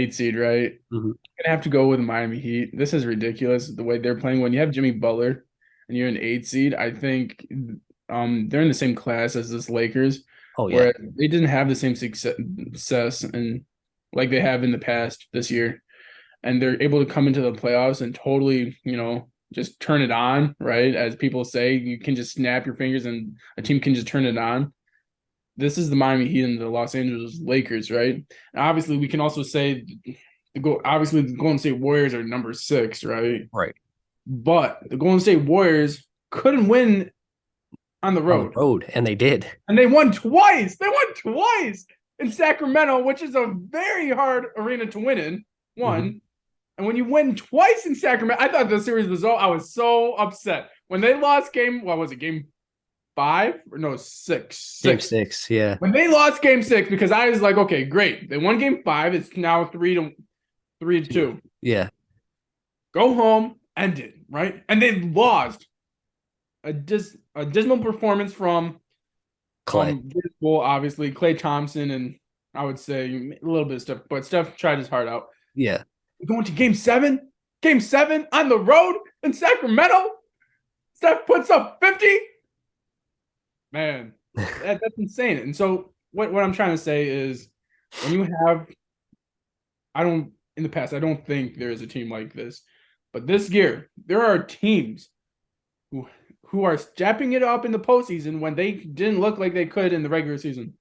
Mhm. Gonna have to go with Miami Heat. This is ridiculous the way they're playing. When you have Jimmy Butler and you're an eight seed, I think they're in the same class as this Lakers, Oh yeah, where they didn't have the same success and like they have in the past this year. And they're able to come into the playoffs and totally, just turn it on, right? As people say, you can just snap your fingers and a team can just turn it on. This is the Miami Heat and the Los Angeles Lakers, right? And obviously, we can also say obviously the Golden State Warriors are number 6, right? right. But the Golden State Warriors couldn't win on the On the road. road, and they did. And they won twice. They won twice in Sacramento, which is a very hard arena to win in. Mhm. One. And when you win twice in Sacramento, I thought the series was over. I was so upset. When they lost what was it, game 5? Or no, 6. Game 6. 6, yeah, When they lost game 6, because I was like, okay, great. They won game 5. It's now 3-2. yeah. Go home, end it, right? And they lost. A dismal performance from Clay, obviously Klay Thompson, and I would say a little bit of Steph, but Steph tried his heart out. yeah, Going to game 7 on the road in Sacramento. Steph puts up 50. Man, that's insane. And so what I'm trying to say is when you have, in the past, I don't think there is a team like this. But this year, there are teams who are stepping it up in the postseason when they didn't look like they could in the regular season.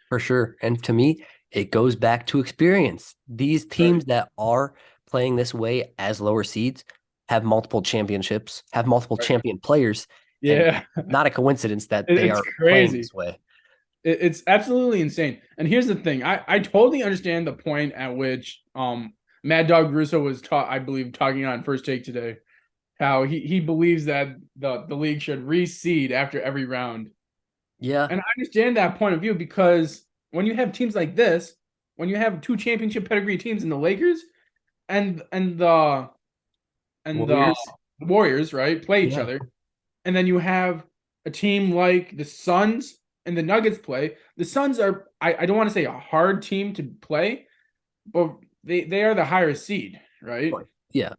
for sure. And to me, it goes back to experience. These teams Right. that are playing this way as lower seeds have multiple championships, have multiple Right. champion players, and Yeah, not a coincidence that they it's are playing crazy. this way. It's absolutely insane. And here's the thing: I totally understand the point at which Mad Dog Russo was I believe talking on First Take today, how he believes that the league should reseed after every round. Yeah, And I understand that point of view because when you have teams like this, when you have 2 championship pedigree teams in the Lakers and the Warriors. Warriors, right, play each Yeah, other, and then you have a team like the Suns and the Nuggets play. The Suns are I don't want to say a hard team to play, but they are the higher seed, right? yeah,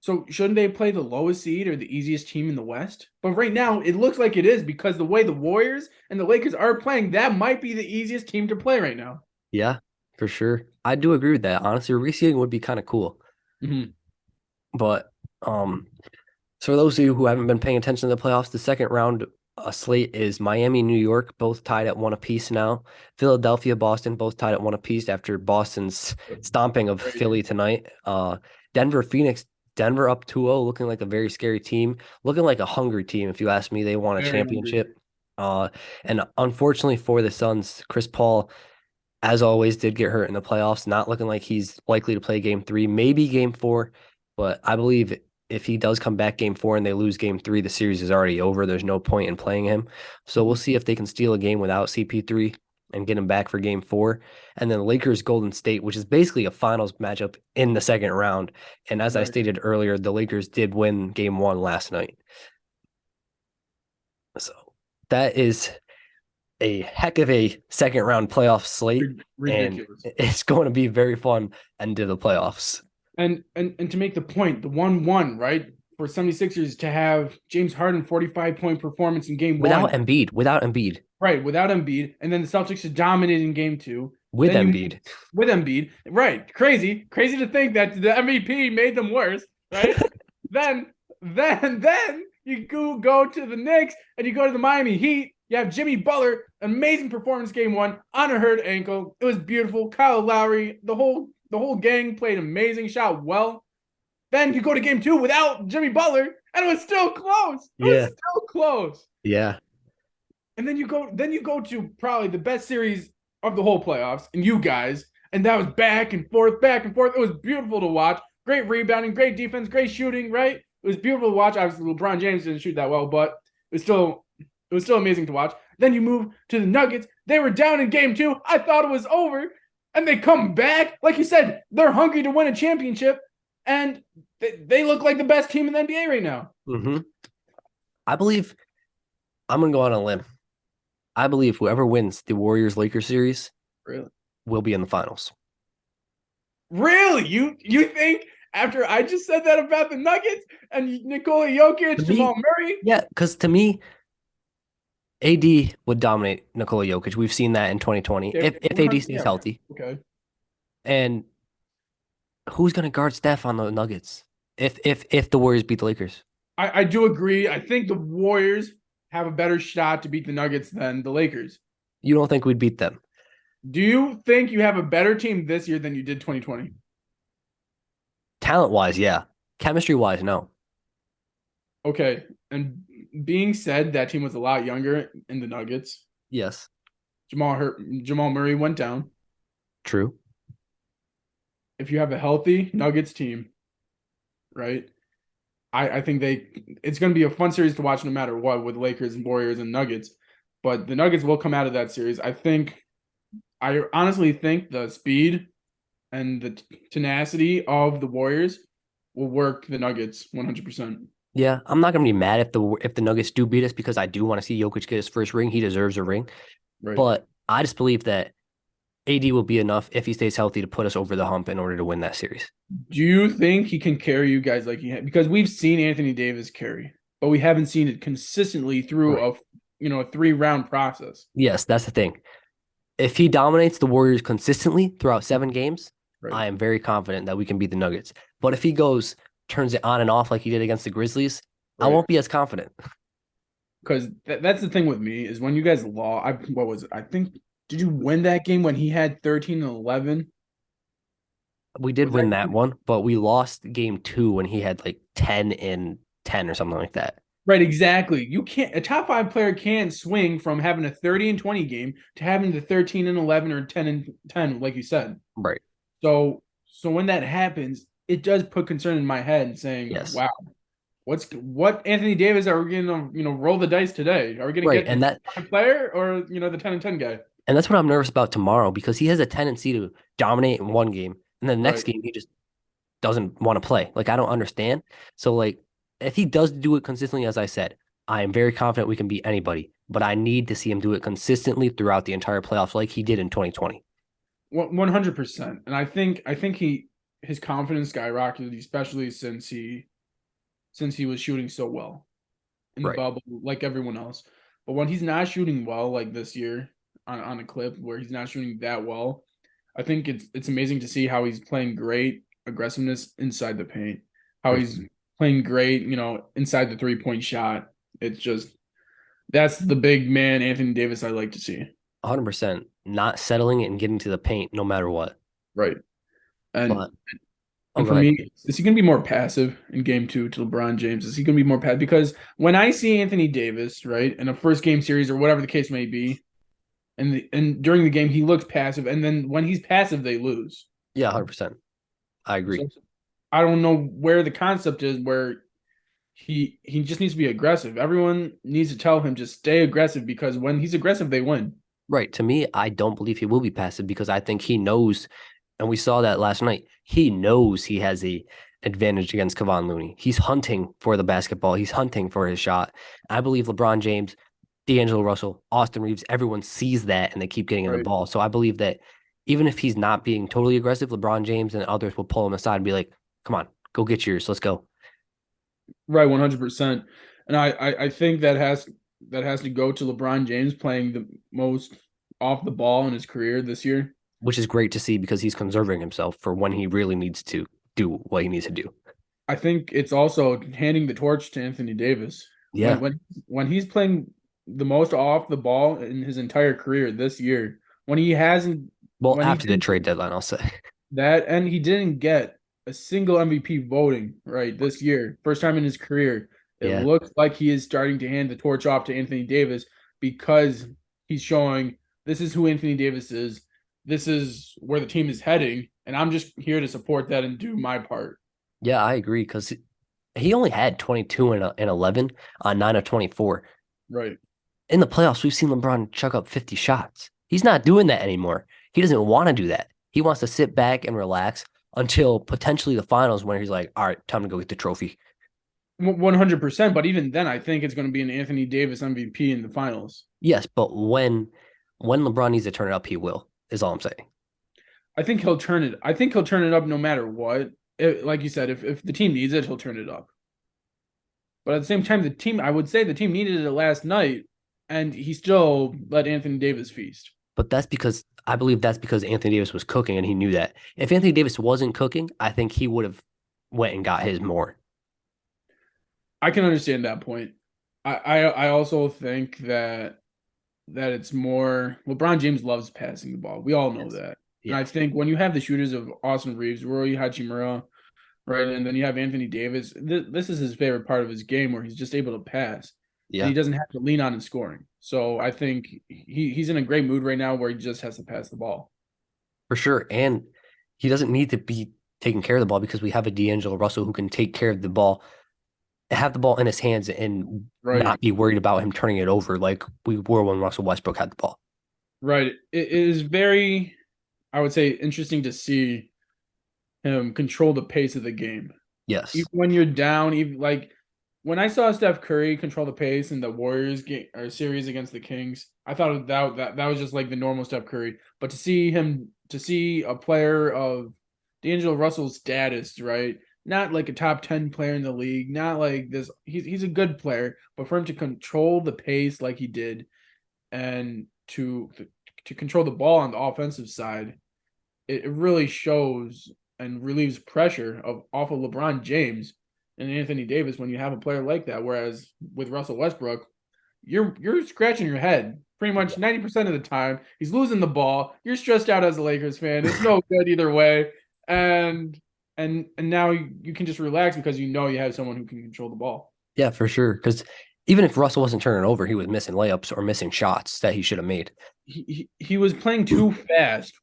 So shouldn't they play the lowest seed or the easiest team in the West? But right now it looks like it is because the way the Warriors and the Lakers are playing, that might be the easiest team to play right now. yeah, for sure. I do agree with that. Honestly, reseeding would be kind of cool. Mm-hmm. But so for those of you who haven't been paying attention to the playoffs, the second round slate is Miami, New York, both tied at 1 apiece now. Philadelphia, Boston, both tied at 1 apiece after Boston's stomping of Philly tonight. Denver, Phoenix, Denver up 2-0, looking like a very scary team, looking like a hungry team. If you ask me, they won a Very hungry. championship. And unfortunately for the Suns, Chris Paul, as always, did get hurt in the playoffs. Not looking like he's likely to play game 3, maybe game 4. But I believe if he does come back game 4 and they lose game 3, the series is already over. There's no point in playing him. So we'll see if they can steal a game without CP3 and get him back for game 4. And then Lakers Golden State, which is basically a finals matchup in the second round. And as I Right. stated earlier, the Lakers did win game 1 last night. So that is a heck of a second round playoff slate. Ridiculous. And it's going to be very fun into the playoffs. And to make the point, the 1-1, right? For 76ers to have James Harden 45-point performance in game 1. Without Embiid. Right, without Embiid. And then the Celtics to dominate in game 2. With Then Embiid. With Embiid. Right. Crazy to think that the MVP made them worse, right? then you go to the Knicks and you go to the Miami Heat You have Jimmy Butler, amazing performance game one on a hurt ankle. It was beautiful. Kyle Lowry, the whole gang played amazing, shot well. Then you go to game two without Jimmy Butler, and it was still close. It was Yeah. still close. Yeah. And then you go to probably the best series of the whole playoffs, and you guys, and that was back and forth, back and forth. It was beautiful to watch. Great rebounding, great defense, great shooting. Right? It was beautiful to watch. Obviously, LeBron James didn't shoot that well, but it was still amazing to watch. Then you move to the Nuggets. They were down in game two. I thought it was over, and they come back. Like you said, they're hungry to win a championship, and they look like the best team in the NBA right now. Mm-hmm. I believe I'm gonna go on a limb. I believe whoever wins the Warriors-Lakers series Really? will be in the finals. Really? You think after I just said that about the Nuggets and Nikola Jokic, To Jamal me, Murray? yeah, because to me, AD would dominate Nikola Jokic. We've seen that in 2020 if AD stays Yeah. healthy. Okay. And who's gonna guard Steph on the Nuggets if the Warriors beat the Lakers? I do agree. I think the Warriors have a better shot to beat the Nuggets than the Lakers. You don't think we'd beat them? Do you think you have a better team this year than you did 2020? Talent-wise, yeah. Chemistry-wise, no. Okay. And being said, that team was a lot younger in the Nuggets. Yes, Jamal Murray went down. true. If you have a healthy Nuggets team, right? I think it's going to be a fun series to watch no matter what with Lakers and Warriors and Nuggets. But the Nuggets will come out of that series. I honestly think the speed and the tenacity of the Warriors will work the Nuggets 100%. Yeah, I'm not gonna be mad if the Nuggets do beat us because I do want to see Jokic get his first ring. He deserves a ring. Right. But I just believe that AD will be enough if he stays healthy to put us over the hump in order to win that series. Do you think he can carry you guys like he had? Because we've seen Anthony Davis carry, but we haven't seen it consistently through Right. a 3-round process. Yes, that's the thing. If he dominates the Warriors consistently throughout 7 games, Right. I am very confident that we can beat the Nuggets. But if he turns it on and off like he did against the Grizzlies, I Right. won't be as confident. Because that's the thing with me is when you guys lost. What was it? I think did you win that game when he had 13 and 11? We did Was win that that one, but we lost game 2 when he had like 10 and 10 or something like that. Right, exactly. You can't. A top 5 player can't swing from having a 30 and 20 game to having the 13 and 11 or 10 and 10, like you said. Right. So when that happens, it does put concern in my head, saying, Yes. "Wow, what Anthony Davis are we going to roll the dice today? Are we going to Right. get And the player or the 10 and 10 guy?" that's what I'm nervous about tomorrow because he has a tendency to dominate in one game and then the next Right. game he just doesn't want to play. Like I don't understand. So like if he does do it consistently, as I said, I am very confident we can beat anybody. But I need to see him do it consistently throughout the entire playoffs, like he did in 2020. 100%. And I think his confidence skyrocketed, especially since he was shooting so well in the Right. bubble, like everyone else. But when he's not shooting well, like this year on a clip where he's not shooting that well, I think it's amazing to see how he's playing great aggressiveness inside the paint, how he's playing great, inside the 3-point shot. It's just that's the big man Anthony Davis I like to see. 100%. Not settling it and getting to the paint no matter what. Right. And But and go for ahead. me, is he going to be more passive in game 2 to LeBron James? Is he going to be more passive? Because when I see Anthony Davis, right, in a first game series or whatever the case may be, and during the game he looks passive, and then when he's passive, they lose. Yeah, 100%. I agree. So I don't know where the concept is where he just needs to be aggressive. Everyone needs to tell him just stay aggressive because when he's aggressive, they win. Right. To me, I don't believe he will be passive because I think he knows, and we saw that last night. He knows he has the advantage against Kevon Looney. He's hunting for the basketball. He's hunting for his shot. I believe LeBron James, D'Angelo Russell, Austin Reeves, everyone sees that and they keep getting in the Right. ball. So I believe that even if he's not being totally aggressive, LeBron James and others will pull him aside and be like, come on, go get yours. Let's go. Right, 100%. And I think that has to go to LeBron James playing the most off the ball in his career this year. Which is great to see because he's conserving himself for when he really needs to do what he needs to do. I think it's also handing the torch to Anthony Davis. Yeah. When he's playing the most off the ball in his entire career this year. When he hasn't, Well, when he after the didn't trade deadline, I'll say. that, and he didn't get a single MVP voting right this year, first time in his career. It Yeah. looks like he is starting to hand the torch off to Anthony Davis because he's showing this is who Anthony Davis is. This is where the team is heading, and I'm just here to support that and do my part. Yeah, I agree because he only had 22 and 11 on 9 of 24. Right. In the playoffs, we've seen LeBron chuck up 50 shots. He's not doing that anymore. He doesn't want to do that. He wants to sit back and relax until potentially the finals when he's like, all right, time to go get the trophy. 100%. But even then, I think it's going to be an Anthony Davis MVP in the finals. Yes, but when LeBron needs to turn it up, he will, is all I'm saying. I think he'll turn it. I think he'll turn it up no matter what. Like you said, if the team needs it, he'll turn it up. But at the same time, I would say the team needed it last night, and he still let Anthony Davis feast. But I believe that's because Anthony Davis was cooking and he knew that. If Anthony Davis wasn't cooking, I think he would have went and got his more. I can understand that point. I also think that it's more LeBron James loves passing the ball. We all know Yes. that. And I Yes. think when you have the shooters of Austin Reeves, Roy Hachimura, right, and then you have Anthony Davis, this is his favorite part of his game where he's just able to pass and Yeah, he doesn't have to lean on his scoring. So I think he's in a great mood right now where he just has to pass the ball. for sure. And he doesn't need to be taking care of the ball because we have a D'Angelo Russell who can take care of the ball, have the ball in his hands and Right. not be worried about him turning it over like we were when Russell Westbrook had the ball. Right. It is very, I would say, interesting to see him control the pace of the game. Yes. Even when you're down, even like when I saw Steph Curry control the pace in the Warriors game or series against the Kings, I thought that was just like the normal Steph Curry. But to see a player of D'Angelo Russell's status, right? Not like a top 10 player in the league, not like this. He's a good player, but for him to control the pace like he did and to control the ball on the offensive side, it really shows and relieves pressure off of LeBron James and Anthony Davis when you have a player like that. Whereas with Russell Westbrook, you're scratching your head pretty much 90% of the time. He's losing the ball. You're stressed out as a Lakers fan. It's no good either way. And now you can just relax because you know you have someone who can control the ball. Yeah, for sure. Because even if Russell wasn't turning over, he was missing layups or missing shots that he should have made. He was playing too fast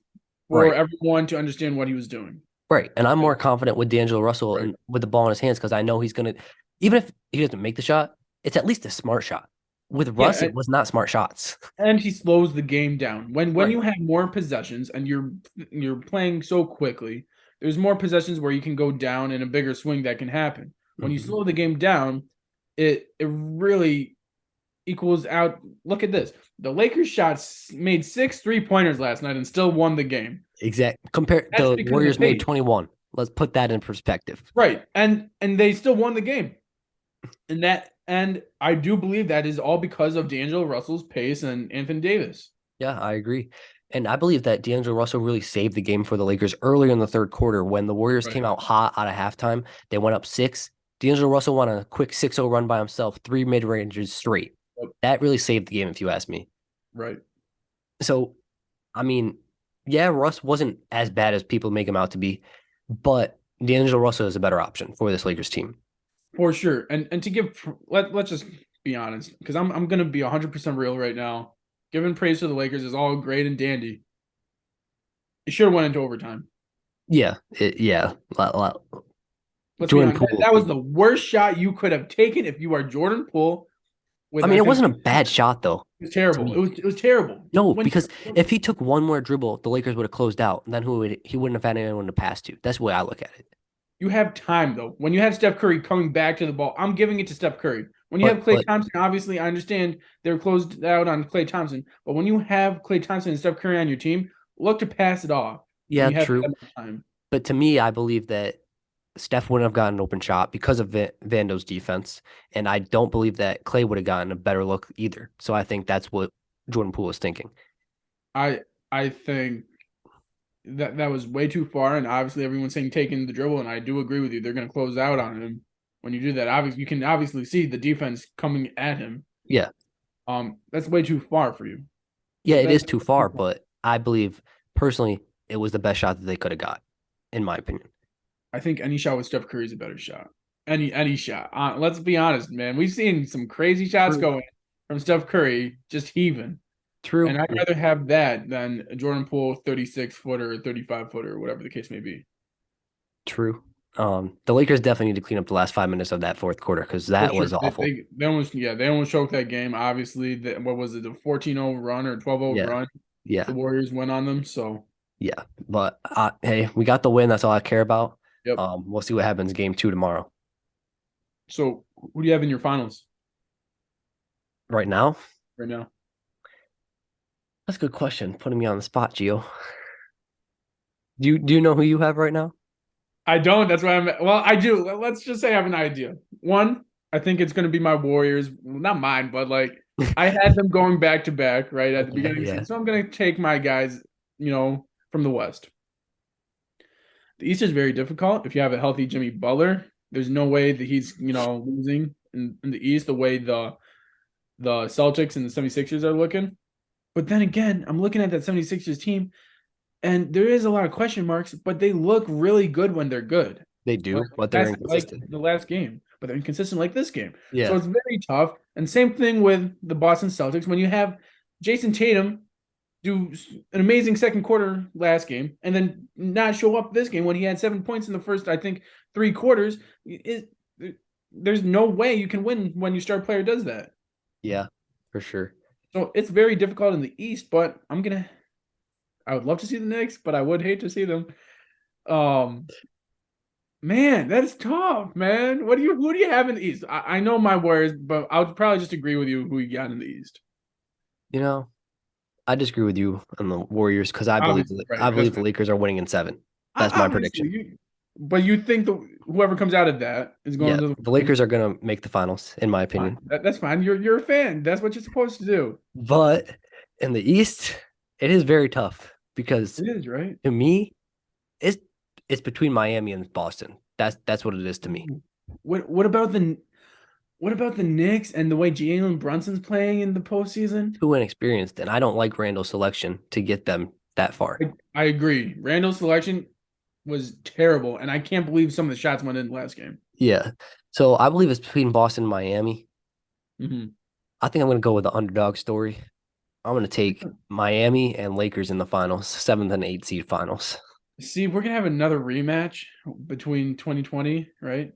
for Right. everyone to understand what he was doing. Right. And I'm more confident with D'Angelo Russell Right. and with the ball in his hands because I know he's going to, even if he doesn't make the shot, it's at least a smart shot. With Yeah, Russ, it was not smart shots. and he slows the game down. When Right. you have more possessions and you're playing so quickly, there's more possessions where you can go down and a bigger swing that can happen. When you Mhm. slow the game down, it really equals out. Look at this. The Lakers made 6 3-pointers last night and still won the game. Exact. Compare That's the because of the Warriors made pace. 21. Let's put that in perspective. Right. And they still won the game. And I do believe that is all because of D'Angelo Russell's pace and Anthony Davis. Yeah, I agree. And I believe that D'Angelo Russell really saved the game for the Lakers earlier in the third quarter when the Warriors Right. came out hot out of halftime. They went up six. D'Angelo Russell won a quick 6-0 run by himself, three mid-ranges straight. Yep. That really saved the game, if you ask me. Right. So, I mean, yeah, Russ wasn't as bad as people make him out to be, but D'Angelo Russell is a better option for this Lakers team. For sure. And to give let's just be honest, because I'm gonna be 100% real right now. Giving praise to the Lakers is all great and dandy. It should have went into overtime. Yeah, yeah. Let's be Jordan honest. Poole. That was the worst shot you could have taken if you are Jordan Poole. I With mean, I it think wasn't a bad shot though. it was To terrible. me. It was terrible. No, When because if he took one more dribble, the Lakers would have closed out, and then he wouldn't have had anyone to pass to. That's the way I look at it. you have time though, when you have Steph Curry coming back to the ball, I'm giving it to Steph Curry. When you have But Klay but Thompson, obviously I understand they're closed out on Klay Thompson, but when you have Klay Thompson and Steph Curry on your team, look to pass it off when yeah, you have that true. much time. But to me, I believe that Steph wouldn't have gotten an open shot because of Vando's defense, and I don't believe that Clay would have gotten a better look either. So I think that's what Jordan Poole was thinking. I I think that was way too far, and obviously everyone's saying taking the dribble, and I do agree with you. They're going to close out on him when you do that. Obviously, you can obviously see the defense coming at him. Yeah, That's way too far for you. Yeah, it is That's too far, but I believe personally it was the best shot that they could have got, in my opinion. I think any shot with Steph Curry is a better shot. Any shot. Let's be honest, man. We've seen some crazy shots True. going from Steph Curry, just heaving. And True. I'd rather have that than a Jordan Poole 36 footer or 35 footer, whatever the case may be. True. The Lakers definitely need to clean up the last 5 minutes of that fourth quarter because For that sure. was awful. They almost choked that game. Obviously, what was it, the 14-0 run or 12-0 Yeah. run? The Yeah. Warriors went on them. So, Yeah. But hey, we got the win. That's all I care about. yep. We'll see what happens game 2 tomorrow. So, who do you have in your finals Right now, right now? that's a good question. Putting me on the spot, Gio. Do you know who you have right now? I don't. That's why I'm. Well, I do. Let's just say I have an idea. One, I think it's going to be my Warriors. Well, not mine, but like I had them going back to back right at the Okay, beginning of the yeah. season. So I'm going to take my guys, from the West. The East is very difficult. If you have a healthy Jimmy Butler, there's no way that he's, losing in the East the way the Celtics and the 76ers are looking. But then again, I'm looking at that 76ers team, and there is a lot of question marks, but they look really good when they're good. They Like do, but they're like inconsistent. the last game, but they're inconsistent like this game. So Yeah. it's very tough. And same thing with the Boston Celtics. When you have Jason Tatum do an amazing second quarter last game and then not show up this game when he had 7 points in the first, I think, 3 quarters, there's no way you can win when your star player does that. Yeah, for sure. So it's very difficult in the East, but I would love to see the Knicks, but I would hate to see them. Um, Man, that's tough, man. Who do you have in the East? I know my Warriors, but I would probably just agree with you who you got in the East. You know, I disagree with you on the Warriors because I believe Obviously, right? I Because believe the Lakers are winning in 7. That's my obviously, prediction. but you think whoever comes out of that is going Yeah, to the the finals? Lakers are gonna make the finals, in my Fine. opinion. That's fine. You're a fan. That's what you're supposed to do. But in the East, it is very tough because It is, right? to me, it's it's between Miami and Boston. That's what it is to me. What about the Knicks and the way Jalen Brunson's playing in the postseason? Too inexperienced, and I don't like Randall's selection to get them that far. I agree. Randall's selection was terrible, and I can't believe some of the shots went in the last game. Yeah. So I believe it's between Boston and Miami. Mm-hmm. I think I'm gonna go with the underdog story. I'm gonna take Miami and Lakers in the finals, 7th and 8th seed finals. See, we're gonna have another rematch between 2020, right?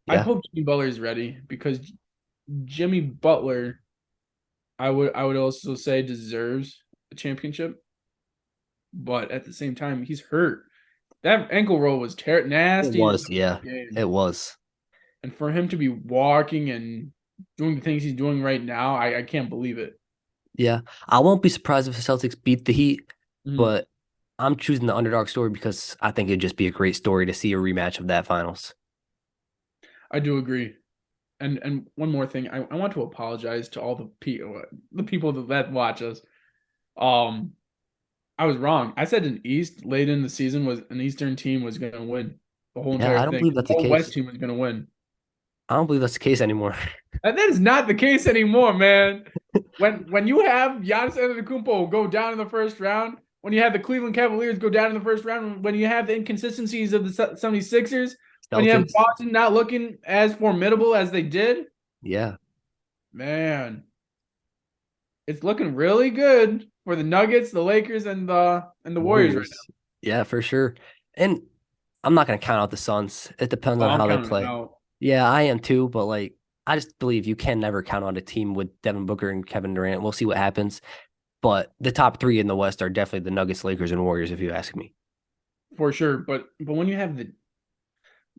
I Yeah. hope Jimmy Butler is ready because Jimmy Butler, I would also say deserves a championship, but at the same time, he's hurt. That ankle roll was It nasty in was, the yeah. game, It was. and for him to be walking and doing the things he's doing right now, I can't believe it. Yeah. I won't be surprised if the Celtics beat the Heat, Mhm. but I'm choosing the underdog story because I think it'd just be a great story to see a rematch of that finals. I do agree. And one more thing, I want to apologize to all the people that watch us. Um, I was wrong. I said an East late in the season was an Eastern team was going to win the whole Yeah, entire I don't thing. believe that's the No West case. team was going to win. I don't believe that's the case anymore. And that is not the case anymore, man. When you have Giannis Antetokounmpo go down in the first round, when you have the Cleveland Cavaliers go down in the first round, when you have the inconsistencies of the 76ers, when you have Celtics, Boston not looking as formidable as they did, yeah. man, it's looking really good for the Nuggets, the Lakers, and the Warriors right Warriors. Yeah, for sure. And I'm not gonna count out the Suns. It depends now. Oh, on I'm how they counting it play. out. Yeah, I am too, but like I just believe you can never count on a team with Devin Booker and Kevin Durant. We'll see what happens. But the top 3 in the West are definitely the Nuggets, Lakers, and Warriors, if you ask me. For sure. But when you have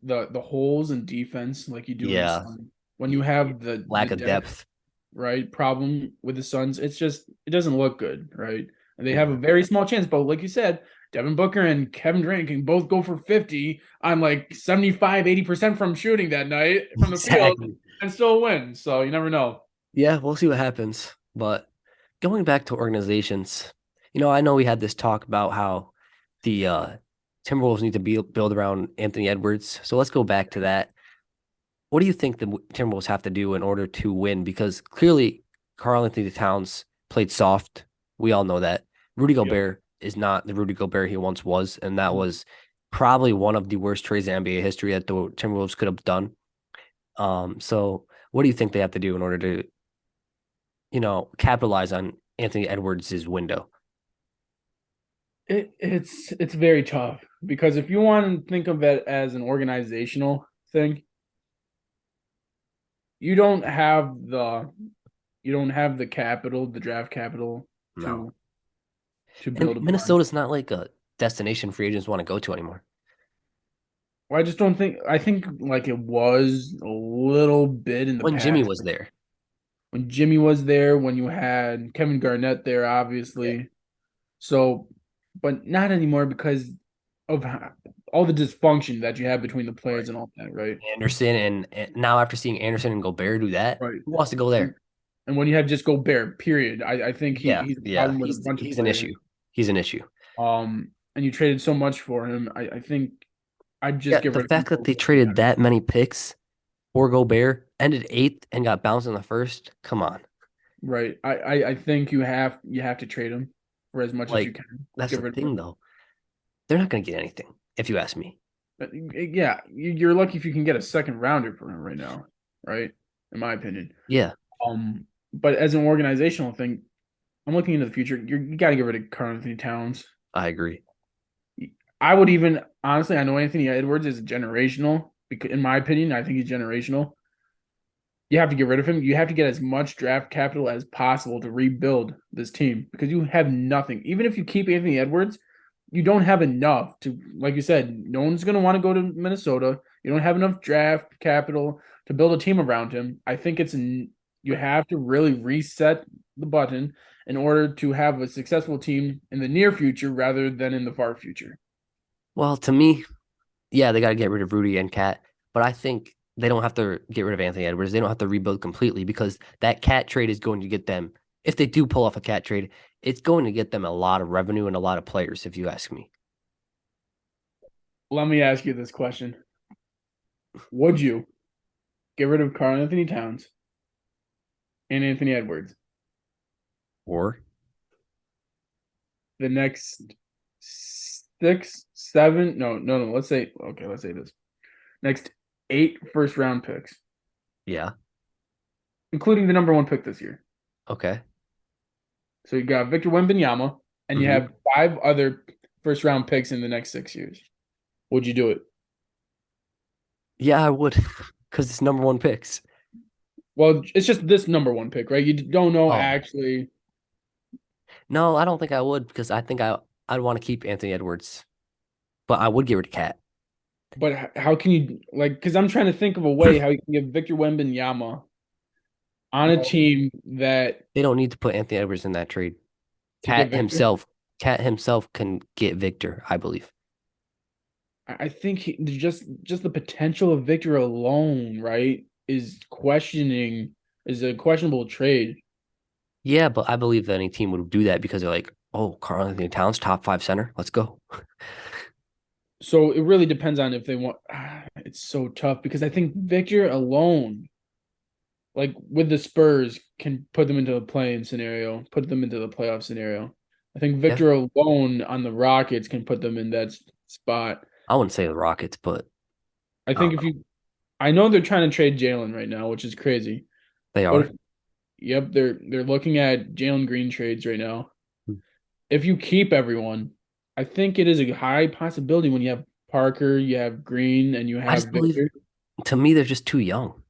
the holes in defense like you do in the Yeah. Sun, when you have the Lack of depth, depth. right, problem with the Suns, it doesn't look good, right? And they have a Yeah. very small chance, but like you said, Devin Booker and Kevin Durant can both go for 50 on like 75, 80% from shooting that night from the field Exactly. and still win. So you never know. Yeah, we'll see what happens. But going back to organizations, I know we had this talk about how the Timberwolves need to build around Anthony Edwards. So let's go back to that. What do you think the Timberwolves have to do in order to win? Because clearly Karl-Anthony Towns played soft. We all know that. Rudy Yep. Gobert is not the Rudy Gobert he once was, and that was probably one of the worst trades in NBA history that the Timberwolves could have done. So what do you think they have to do in order to, capitalize on Anthony Edwards' window? It's very tough because if you want to think of it as an organizational thing, you don't have the you don't have the capital, the draft capital No. to And build upon. Minnesota's not like a destination free agents want to go to anymore. Well, I just don't think I think like it was a little bit in the When Jimmy past was there. when Jimmy was there, when you had Kevin Garnett there, Yeah. obviously. So, but not anymore because of all the dysfunction that you have between the Right. players and all that, right? Anderson and now after seeing Anderson and Gobert do that, Right. who wants to go And, there? and when you have just Gobert, period, I think Yeah, he's a yeah. problem with a He's bunch of he's an players. issue. He's an issue. And you traded so much for him. I think I'd just Yeah, get the rid of him. fact that they traded that many picks for Gobert, ended eighth and got bounced in the first. Come on. Right. I think you have to trade him for as much as you Like, can. that's Get the rid of thing him. though. They're not gonna get anything, if you ask me. Yeah, you're lucky if you can get a second rounder for him right now, right? In my opinion. Yeah, But as an organizational thing, I'm looking into the future. You got to get rid of Karl Anthony Towns. I agree. I would even honestly, I know Anthony Edwards is generational because, in my opinion, I think he's generational. You have to get rid of him. You have to get as much draft capital as possible to rebuild this team because you have nothing. Even if you keep Anthony Edwards, you don't have enough to, like you said, no one's going to want to go to Minnesota. You don't have enough draft capital to build a team around him. I think you have to really reset the button in order to have a successful team in the near future rather than in the far future. Well, to me, yeah, they got to get rid of Rudy and Cat, but I think they don't have to get rid of Anthony Edwards. They don't have to rebuild completely because that Cat trade is going to get them, if they do pull off a Cat trade, it's going to get them a lot of revenue and a lot of players, if you ask me. Let me ask you this question. Would you get rid of Karl Anthony Towns and Anthony Edwards Or, the next 6, 7? No. Let's say this. Next 8 first round picks, yeah, including the number 1 pick this year. okay. So you got Victor Wembanyama, and you Hmm. have 5 other first round picks in the next 6 years. Would you do it? Yeah, I would, because it's number one picks. Well, it's just this number 1 pick, right? You don't know Oh, actually, no, I don't think I would because I think I'd want to keep Anthony Edwards, but I would get rid of Cat. but how can you like? Because I'm trying to think of a way how you can get Victor Wembanyama on a Well, team that they don't need to put Anthony Edwards in that trade. to get Cat Victor. himself, Cat himself can get Victor, I believe. I think just the potential of Victor alone, right, is a questionable trade. Yeah, but I believe that any team would do that because they're like, oh, Karl Anthony Towns, top five center. Let's go. So it really depends on if they want. It's so tough because I think Victor alone, like with the Spurs, can put them into a playing scenario, put them into the playoff scenario. I think Yeah. Victor alone on the Rockets can put them in that spot. I wouldn't say the Rockets, but I I think don't if know. you, I know they're trying to trade Jalen right now, which is crazy. They But are. yep, they're looking at Jalen Green trades right now. If you keep everyone, I think it is a high possibility when you have Parker, you have Green, and you I have just believe, Victor. to me, they're just too young.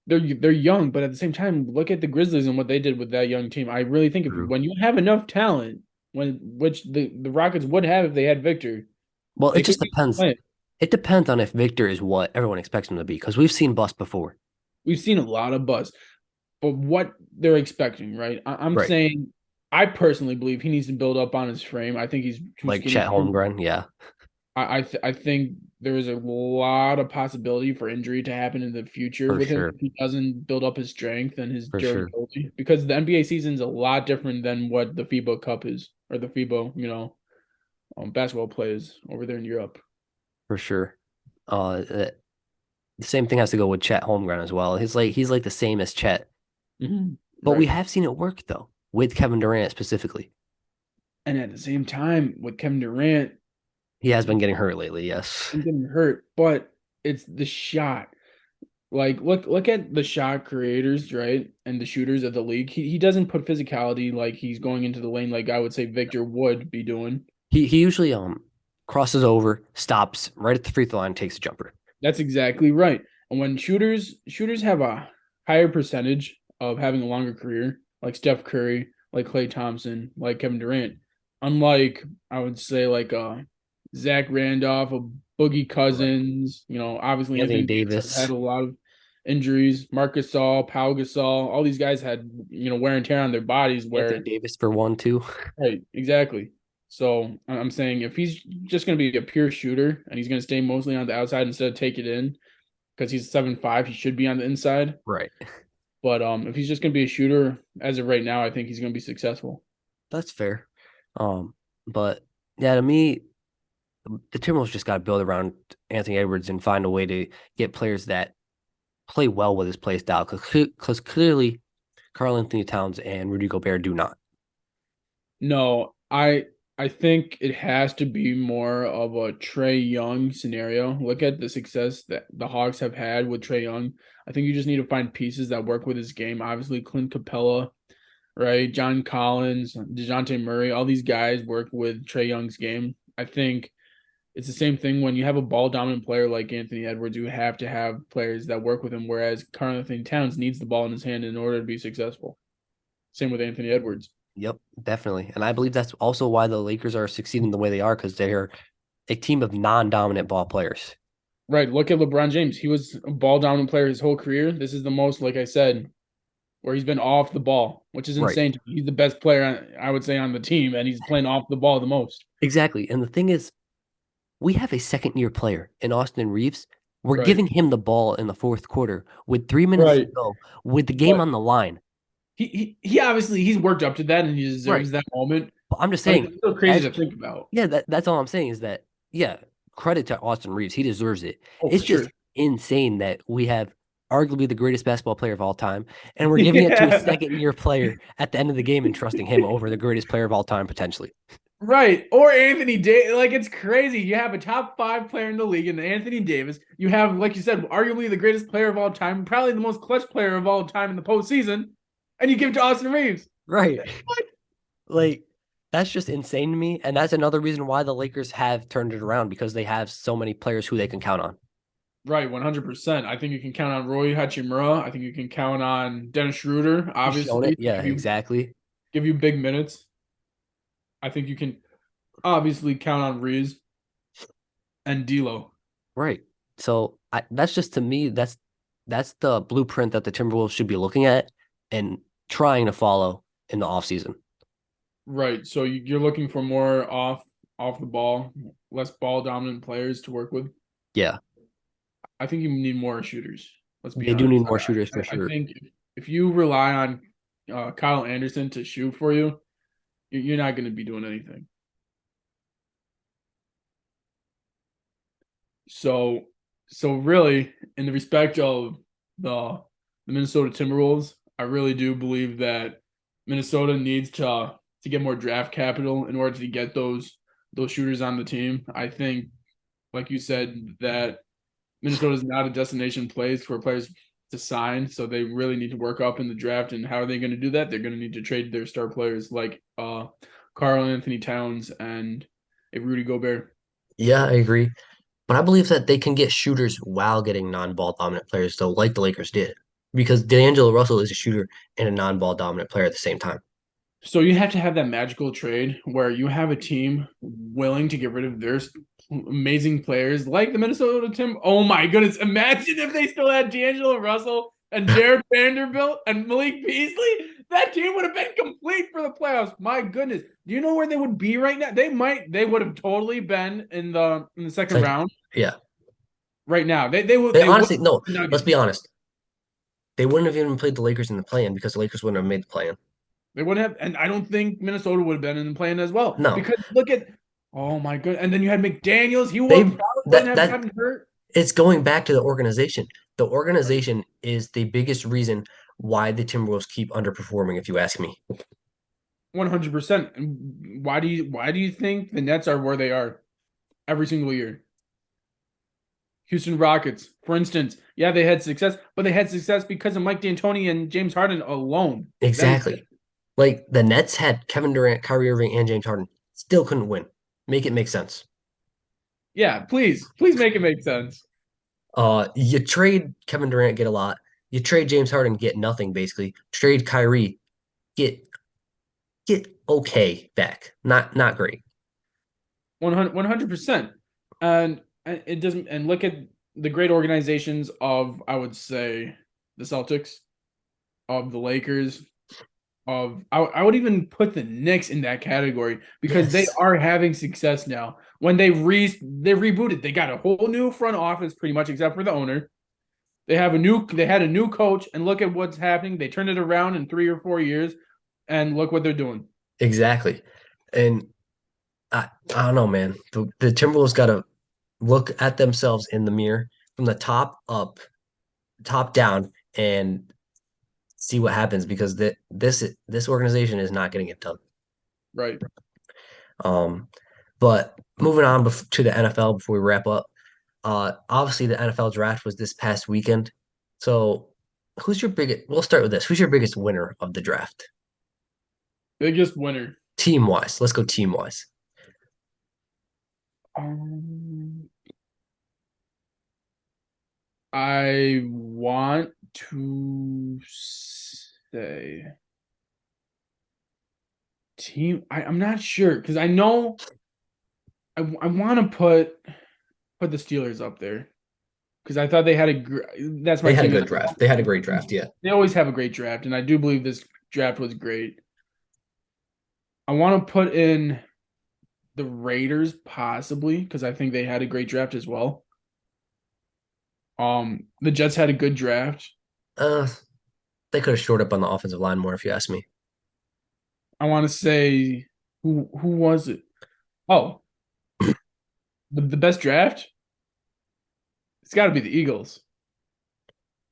They're young, but at the same time, look at the Grizzlies and what they did with that young team. I really think if True. when you have enough talent, when which the Rockets would have if they had Victor, Well, it they could just be depends. playing. It depends on if Victor is what everyone expects him to be because we've seen bust before. We've seen a lot of buzz, but what they're expecting, right? I'm Right. saying, I personally believe he needs to build up on his frame. I think he's too Like skinny Chet for him. Holmgren. Yeah, I think there is a lot of possibility for injury to happen in the future for with him sure. if he doesn't build up his strength and his For sure. durability because the NBA season is a lot different than what the FIBA Cup is or the FIBA, basketball plays over there in Europe. For sure. The same thing has to go with Chet Holmgren as well. He's like the same as Chet. Mhm. But we Right. have seen it work though with Kevin Durant specifically. And at the same time, with Kevin Durant, He has been getting hurt lately. Yes. he's getting hurt, but it's the shot. Like look at the shot creators, right? And the shooters of the league. He doesn't put physicality like he's going into the lane like I would say Victor would be doing. He usually crosses over, stops right at the free throw line, takes a jumper. That's exactly right. And when shooters have a higher percentage of having a longer career, like Steph Curry, like Klay Thompson, like Kevin Durant, unlike I would say like Zach Randolph, a Boogie Right. Cousins, obviously Anthony Anthony Davis has had Davis. a lot of injuries. Marcus Gasol, Pau Gasol, all these guys had wear and tear on their bodies. Anthony Where Davis for one, too. right, exactly. So I'm saying if he's just going to be a pure shooter and he's going to stay mostly on the outside instead of take it in, because he's 7'5", he should be on the inside. Right. But if he's just going to be a shooter as of right now, I think he's going to be successful. That's fair. But yeah, to me, the Timberwolves just got to build around Anthony Edwards and find a way to get players that play well with his play style. Because clearly, Karl Anthony Towns and Rudy Gobert do not. No, I think it has to be more of a Trae Young scenario. Look at the success that the Hawks have had with Trae Young. I think you just need to find pieces that work with his game. Obviously, Clint Capella, right? John Collins, DeJounte Murray, all these guys work with Trae Young's game. I think it's the same thing when you have a ball dominant player like Anthony Edwards. You have to have players that work with him, whereas Karl Anthony Towns needs the ball in his hand in order to be successful. Same with Anthony Edwards. Yep, definitely. And I believe that's also why the Lakers are succeeding the way they are, because they're a team of non-dominant ball players. Right. Look at LeBron James. He was a ball dominant player his whole career. This is the most, like I said, where he's been off the ball, which is Right. insane to me. He's the best player, I would say, on the team, and he's playing off the ball the most. Exactly. And the thing is, we have a second year player in Austin Reeves. We're Right. giving him the ball in the fourth quarter with 3 minutes to Right. go, with the game But on the line. he obviously he's worked up to that and he Right. deserves that moment. But I'm just But saying, it's still crazy as to think about. yeah, that's all I'm saying is that, yeah, credit to Austin Reeves. He deserves it. Oh, It's for just sure. insane that we have arguably the greatest basketball player of all time, and we're giving it to a Yeah. second year player at the end of the game and trusting him over the greatest player of all time, potentially. Right. Or Anthony Davis. Like, it's crazy. You have a top 5 player in the league in Anthony Davis. You have, like you said, arguably the greatest player of all time, probably the most clutch player of all time in the postseason, and you give it to Austin Reeves. Right. Like, that's just insane to me. And that's another reason why the Lakers have turned it around, because they have so many players who they can count on. Right, 100%. I think you can count on Roy Hachimura. I think you can count on Dennis Schroeder, He's shown it. obviously, Yeah, exactly. give you big minutes. I think you can obviously count on Reeves and D'Lo. Right. So that's just, to me, that's the blueprint that the Timberwolves should be looking at and trying to follow in the offseason. Right. So you're looking for more off the ball, less ball dominant players to work with. Yeah, I think you need more shooters. Let's be they do need honest. more shooters for I sure. think if you rely on Kyle Anderson to shoot for you, you're not going to be doing anything. So really, in the respect of the Minnesota Timberwolves, I really do believe that Minnesota needs to get more draft capital in order to get those shooters on the team. I think, like you said, that Minnesota is not a destination place for players to sign, so they really need to work up in the draft. And how are they going to do that? They're going to need to trade their star players like Karl Anthony Towns and a Rudy Gobert. Yeah, I agree. But I believe that they can get shooters while getting non-ball dominant players, though, like the Lakers did, because D'Angelo Russell is a shooter and a non-ball dominant player at the same time. So you have to have that magical trade where you have a team willing to get rid of their amazing players like the Minnesota Tim. Oh my goodness. Imagine if they still had D'Angelo Russell and Jared Vanderbilt and Malik Beasley. That team would have been complete for the playoffs. My goodness. Do you know where they would be right now? They would have totally been in the second Like, round yeah, right now. They would they they would honestly no. Let's be honest. They wouldn't have even played the Lakers in the play-in because the Lakers wouldn't have made the play-in. They wouldn't have, and I don't think Minnesota would have been in the play-in as well. No, Because look at, oh my good, and then you had McDaniels. He they would probably wouldn't that have that gotten hurt. it's going back to the organization. The Right. organization is the biggest reason why the Timberwolves keep underperforming, if you ask me. 100%. And why do you think the Nets are where they are every single year? Houston Rockets, for instance, yeah, they had success, but they had success because of Mike D'Antoni and James Harden alone. That is Exactly. Like the Nets had Kevin Durant, Kyrie Irving, and James Harden. Still couldn't win. Make it make sense. Yeah, please make it make sense. You trade Kevin Durant, get a lot. You trade James Harden, get nothing basically. Trade Kyrie, get get okay back. Not great. 100%. And it doesn't, and look at the great organizations of, I would say, the Celtics, of the Lakers, I would even put the Knicks in that category because they Yes, are having success now. When they rebooted, they got a whole new front office pretty much except for the owner. They had a new coach, and look at what's happening. They turned it around in 3 or 4 years, and look what they're doing. exactly. And I don't know, man. The Timberwolves got to look at themselves in the mirror from the top up, top down, and see what happens because this organization is not getting it done. Right. Um, but moving on to the NFL before we wrap up. Obviously the NFL draft was this past weekend. So who's your biggest? We'll start with this. Who's your biggest winner of the draft? Biggest winner. Team wise. Let's go team wise. Um, I want to say team. I'm not sure because I know I want to put the Steelers up there because I thought they had that's my They had a team. good draft. They had a great draft. Yeah. They always have a great draft, and I do believe this draft was great. I want to put in the Raiders possibly because I think they had a great draft as well. The Jets had a good draft. Uh, they could have shored up on the offensive line more, if you ask me. I want to say who was it? Oh, the best draft? It's got to be the Eagles.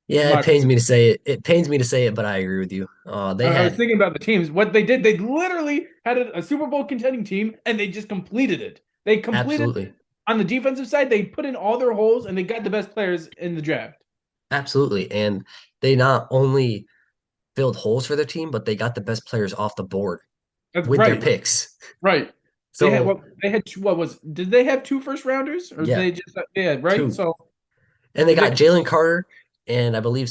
In Yeah, my it pains me opinion. to say it. It pains me to say it, but I agree with you. They I was had thinking about the teams. What they did, they literally had a Super Bowl contending team and they just completed it. They completed absolutely, on the defensive side, they put in all their holes and they got the best players in the draft. absolutely, and they not only filled holes for their team, but they got the best players off the board That's with their right. picks. Right. So They had two, what was did they have two first rounders or yeah, they just yeah, right? two, So and they they got Jalen Carter, and I believe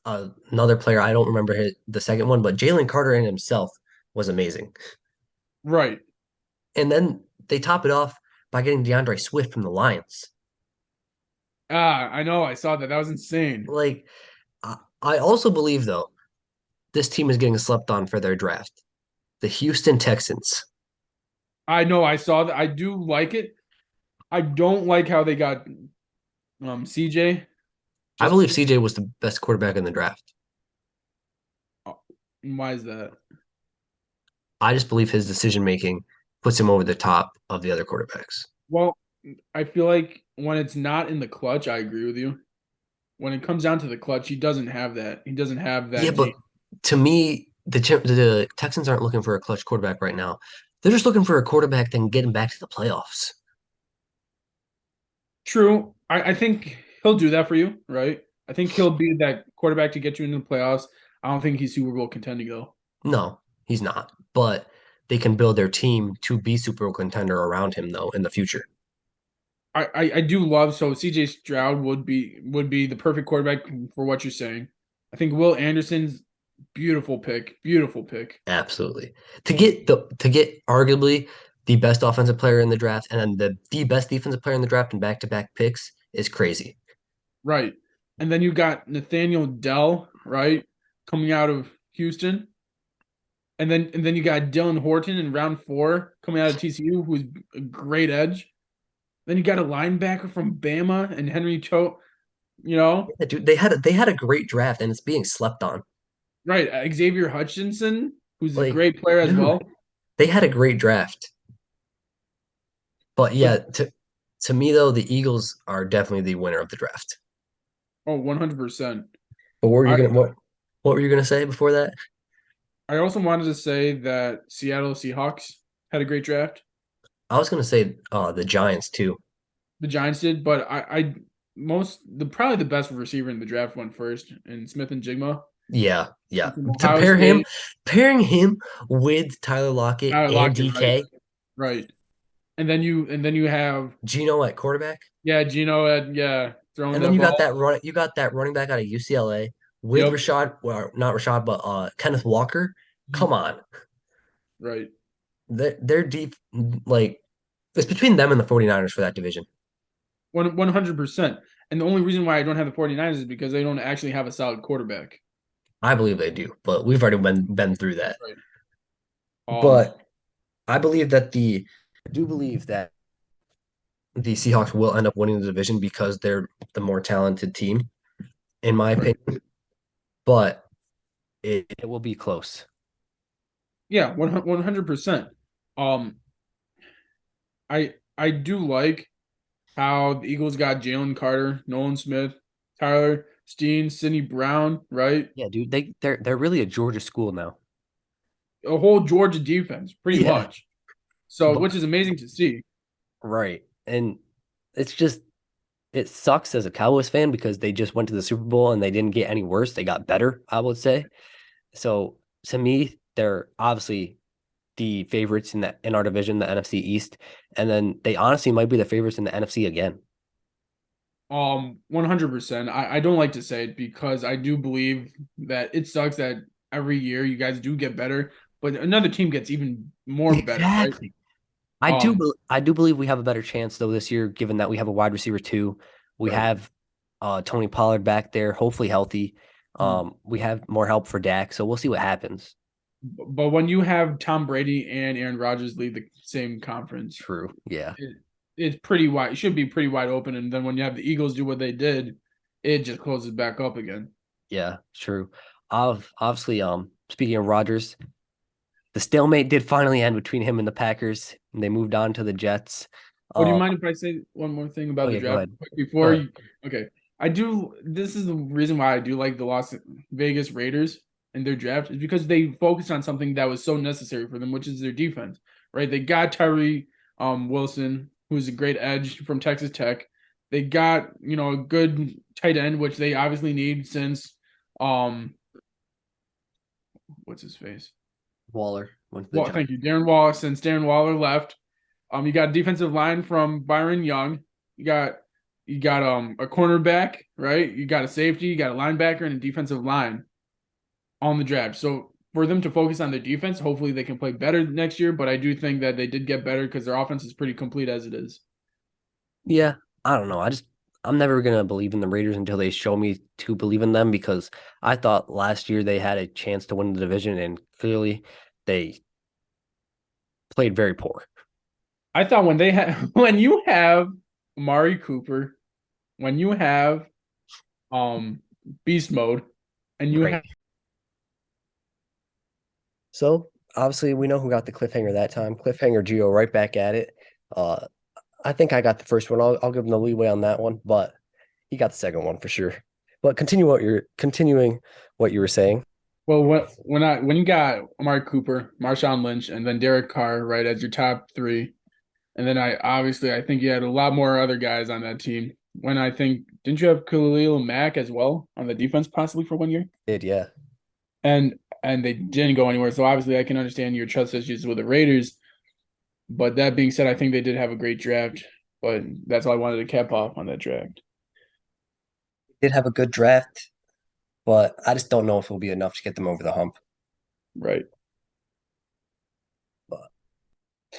another player. I don't remember the second one, but Jalen Carter in himself was amazing. right. And then they top it off by getting DeAndre Swift from the Lions. I know, I saw that. That was insane. Like, I also believe though this team is getting slept on for their draft. The Houston Texans. I know, I saw that. I do like it. I don't like how they got CJ. I Just believe CJ was the best quarterback in the draft. uh, why is that? I just believe his decision making puts him over the top of the other quarterbacks. Well, I feel like when it's not in the clutch, I agree with you. When it comes down to the clutch, he doesn't have that. He doesn't have Yeah, that but gene. to me, the Texans aren't looking for a clutch quarterback right now. They're just looking for a quarterback that can get him back to the playoffs. True. I think he'll do that for you, right? I think he'll be that quarterback to get you into the playoffs. I don't think he's Super Bowl contending though. No, he's not. But they can build their team to be Super Bowl contender around him though in the future. I do love so CJ Stroud would be the perfect quarterback for what you're saying. I think Will Anderson's beautiful pick. Beautiful pick. Absolutely. To get arguably the best offensive player in the draft and then the best defensive player in the draft and back-to-back picks is crazy. Right. And then you got Nathaniel Dell, right? Coming out of Houston. And then you got Dylan Horton in round 4 coming out of TCU, who's a great edge. Then you got a linebacker from Bama and Henry Cho, you know, Yeah, dude, they had a great draft and it's being slept on. right? Xavier Hutchinson, who's a Like, great player as dude, well. they had a great draft. But But yeah, to me though, the Eagles are definitely the winner of the draft. oh, 100%. But where are you I gonna what? What were you gonna say before that? I also wanted to say that Seattle Seahawks had a great draft. I was gonna say the Giants too. The Giants did, but I most the probably the best receiver in the draft went first, and Smith and Jigma Yeah, yeah. from To Ohio State. pairing him with Tyler Lockett Tyler and Lockett, right, DK, right, and then you have Gino at quarterback, yeah Gino had throwing and then that ball. you got that running back out of UCLA with Yep, Rashad, well, not Rashad, but Kenneth Walker. Come on, right. they're deep. Like it's between them and the 49ers for that division. 100%. And the only reason why I don't have the 49ers is because they don't actually have a solid quarterback. I believe they do, but we've already been through that. Right. But I believe that the I do believe that the Seahawks will end up winning the division because they're the more talented team, in my Right. opinion. But it will be close. Yeah, 100%. Um, I do like how the Eagles got Jalen Carter, Nolan Smith, Tyler Steen, Sidney Brown, right? Yeah, dude, they're really a Georgia school now. A whole Georgia defense, pretty Yeah, much. So, but which is amazing to see. right. And it's just it sucks as a Cowboys fan because they just went to the Super Bowl and they didn't get any worse. They got better, I would say. So to me, they're obviously the favorites in our division, the NFC East, and then they honestly might be the favorites in the NFC again. 100%. I don't like to say it because I do believe that it sucks that every year you guys do get better, but another team gets even more better, right? Exactly. Um, I do believe we have a better chance though this year, given that we have a wide receiver too. We right. have Tony Pollard back there, hopefully healthy. Mhm. We have more help for Dak, so we'll see what happens. But when you have Tom Brady and Aaron Rodgers lead the same conference, True. Yeah. it, it's pretty wide. It should be pretty wide open. And then when you have the Eagles do what they did, it just closes back up again. Yeah, true. Obviously, speaking of Rodgers, the stalemate did finally end between him and the Packers, and they moved on to the Jets. Oh, do you Uh, mind if I say one more thing oh about the yeah, go draft ahead. quick Go before ahead. you? Okay, I do. This is the reason why I do like the Las Vegas Raiders and their draft is because they focused on something that was so necessary for them, which is their defense. Right? They got Tyree Wilson, who's a great edge from Texas Tech. They got a good tight end, which they obviously need since um what's his face? Waller went to the Well, Giants. thank you, Darren Waller. Since Darren Waller left, you got a defensive line from Byron Young. You got a cornerback, right? You got a safety, you got a linebacker, and a defensive line on the draft. So for them to focus on their defense, hopefully they can play better next year. But I do think that they did get better because their offense is pretty complete as it is. Yeah, I don't know. I'm never gonna believe in the Raiders until they show me to believe in them because I thought last year they had a chance to win the division and clearly they played very poor. I thought when they have when you have Amari Cooper, when you have um beast mode, and you Right. have So obviously we know who got the cliffhanger that time. Cliffhanger Geo right back at it. Uh, I think I got the first one. I'll give him the leeway on that one, but he got the second one for sure. But continuing what you were saying. well, when you got Amari Cooper, Marshawn Lynch, and then Derek Carr, right, as your top three, and then I think you had a lot more other guys on that team. When I think didn't you have Khalil Mack as well on the defense possibly for one year? Did yeah. And they didn't go anywhere. So obviously I can understand your trust issues with the Raiders. But that being said, I think they did have a great draft. But that's all I wanted to cap off on that draft. Did have a good draft, but I just don't know if it'll be enough to get them over the hump. Right. But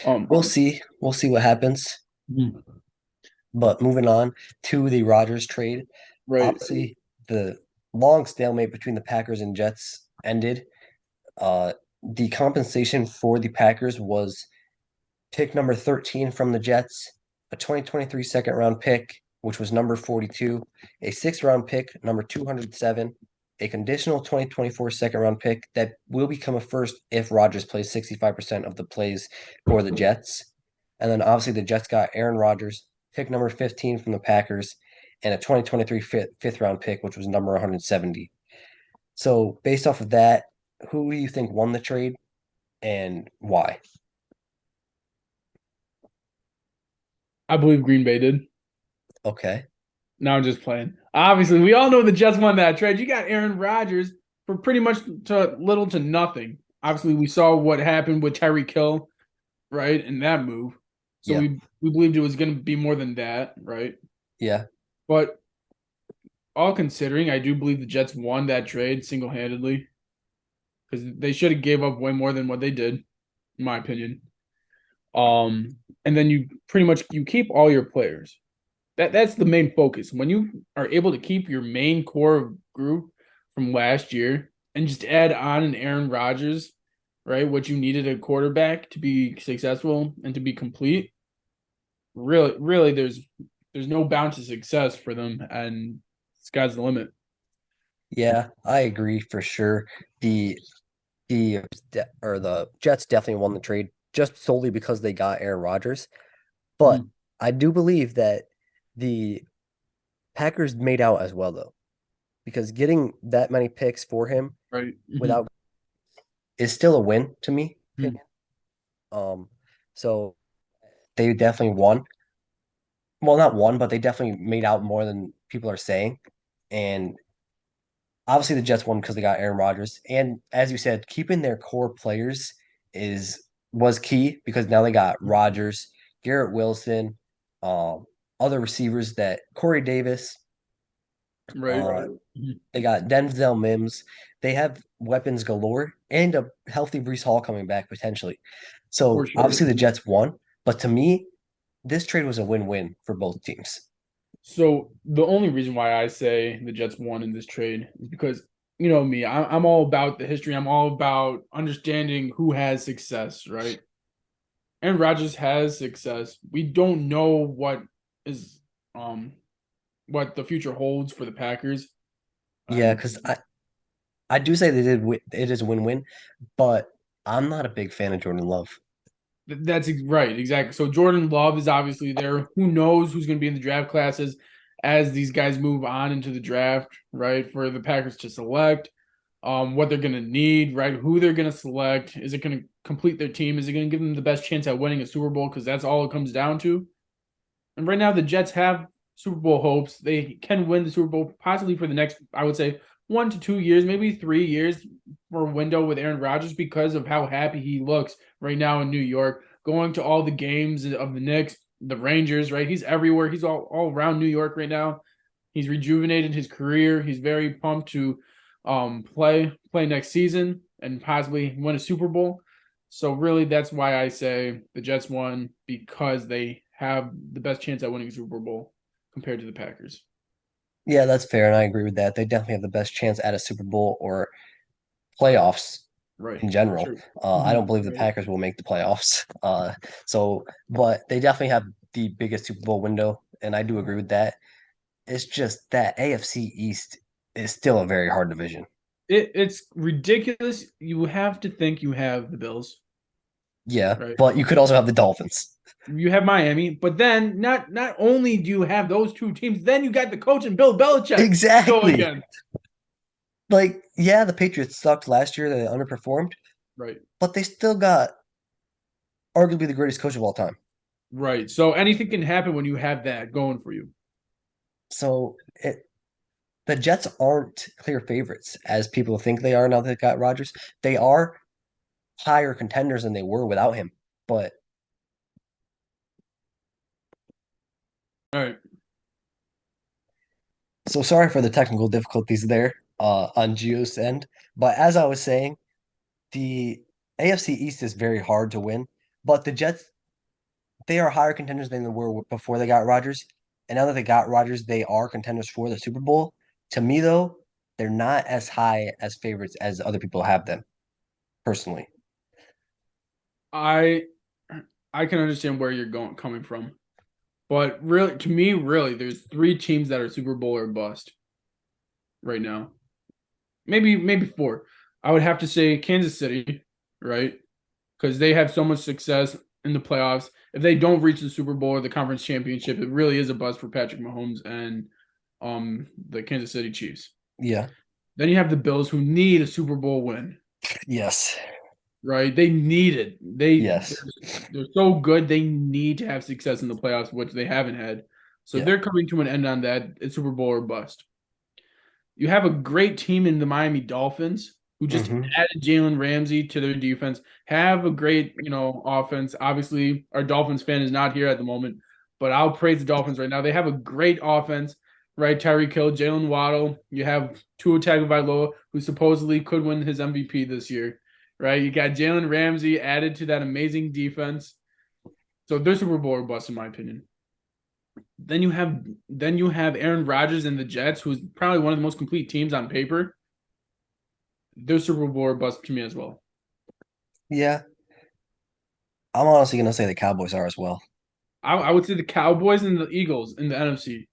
Um. we'll see. We'll see what happens. Mhm. But moving on to the Rodgers trade, Right. obviously the long stalemate between the Packers and Jets ended. The compensation for the Packers was pick number 13 from the Jets, a 2023 second round pick, which was number 42, a sixth round pick, number 207, a conditional 2024 second round pick that will become a first if Rodgers plays 65% of the plays for the Jets. And then obviously the Jets got Aaron Rodgers, pick number 15 from the Packers, and a 2023 fifth round pick, which was number 170. So based off of that, who do you think won the trade and why? I believe Green Bay did. Okay. No, I'm just playing. Obviously, we all know the Jets won that trade. You got Aaron Rodgers for pretty much to little to nothing. Obviously, we saw what happened with Tyreek Hill, right, in that move. So Yeah. we believed it was going to be more than that, right? Yeah. But all considering, I do believe the Jets won that trade single handedly because they should have gave up way more than what they did, in my opinion. And then you pretty much you keep all your players. That's the main focus. When you are able to keep your main core group from last year and just add on an Aaron Rodgers, right? What you needed a quarterback to be successful and to be complete. Really, there's no bound to success for them, and sky's the limit. Yeah, I agree for sure. The the Jets definitely won the trade just solely because they got Aaron Rodgers. But Mhm. I do believe that the Packers made out as well though, because getting that many picks for him Right. without is still a win to me. Mhm. Um, so they definitely won. Well, not won, but they definitely made out more than people are saying. And obviously the Jets won because they got Aaron Rodgers. And as you said, keeping their core players is was key because now they got Rodgers, Garrett Wilson, um, other receivers that Corey Davis, Right. uh, Mhm. they got Denzel Mims. They have weapons galore and a healthy Brees Hall coming back potentially. For So sure. obviously the Jets won, but to me, this trade was a win-win for both teams. So the only reason why I say the Jets won in this trade is because you know me, I'm all about the history. I'm all about understanding who has success, right? And Rodgers has success. We don't know is um what the future holds for the Packers. Yeah, And because I do say they did it is a win-win, but I'm not a big fan of Jordan Love. that's right, exactly. So Jordan Love is obviously there. Who knows who's going to be in the draft classes as these guys move on into the draft, right? For the Packers to select, what they're going to need, right? Who they're going to select. Is it going to complete their team? Is it going to give them the best chance at winning a Super Bowl? Because that's all it comes down to. And right now, the Jets have Super Bowl hopes. They can win the Super Bowl possibly for the next, I would say, 1 to 2 years, maybe 3 years for a window with Aaron Rodgers because of how happy he looks right now in New York, going to all the games of the Knicks, the Rangers, right? He's everywhere. He's all around New York right now. He's rejuvenated his career. He's very pumped to play next season and possibly win a Super Bowl. So really, that's why I say the Jets won because they have the best chance at winning a Super Bowl compared to the Packers. Yeah, that's fair, and I agree with that. They definitely have the best chance at a Super Bowl or playoffs Right, in for general. sure. I don't believe the Right. Packers will make the playoffs. But they definitely have the biggest Super Bowl window, and I do agree with that. It's just that AFC East is still a very hard division. It's ridiculous. You have to think you have the Bills, Yeah, right? but you could also have the Dolphins. You have Miami, but then not only do you have those two teams, then you got the coach and Bill Belichick go Exactly. again. Like, yeah, the Patriots sucked last year. They underperformed, Right. but they still got arguably the greatest coach of all time. Right. So anything can happen when you have that going for you. So the Jets aren't clear favorites as people think they are now that they got Rodgers. They are higher contenders than they were without him. But All right. so sorry for the technical difficulties there on Gio's end. But as I was saying, the AFC East is very hard to win. But the Jets, they are higher contenders than they were before they got Rodgers. And now that they got Rodgers, they are contenders for the Super Bowl. To me, though, they're not as high as favorites as other people have them, personally. I I can understand where you're going coming from. But really to me, really, there's three teams that are Super Bowl or bust right now. Maybe four. I would have to say Kansas City, right? Because they have so much success in the playoffs. If they don't reach the Super Bowl or the conference championship, it really is a bust for Patrick Mahomes and the Kansas City Chiefs. Yeah. Then you have the Bills who need a Super Bowl win, Yes. right? They need it. Yes. They're so good. They need to have success in the playoffs, which they haven't had. So Yeah. they're coming to an end on that. It's Super Bowl or bust. You have a great team in the Miami Dolphins who just Hmm. added Jalen Ramsey to their defense. Have a great, offense. Obviously, our Dolphins fan is not here at the moment, but I'll praise the Dolphins right now. They have a great offense, right? Tyreek Hill, Jalen Waddle. You have Tua Tagovailoa, who supposedly could win his MVP this year, right? You got Jalen Ramsey added to that amazing defense. So they're Super Bowl or bust, in my opinion. Then you have Aaron Rodgers and the Jets, who's probably one of the most complete teams on paper. They're Super Bowl or bust to me as well. Yeah. I'm honestly gonna say the Cowboys are as well. I would say the Cowboys and the Eagles in the NFC.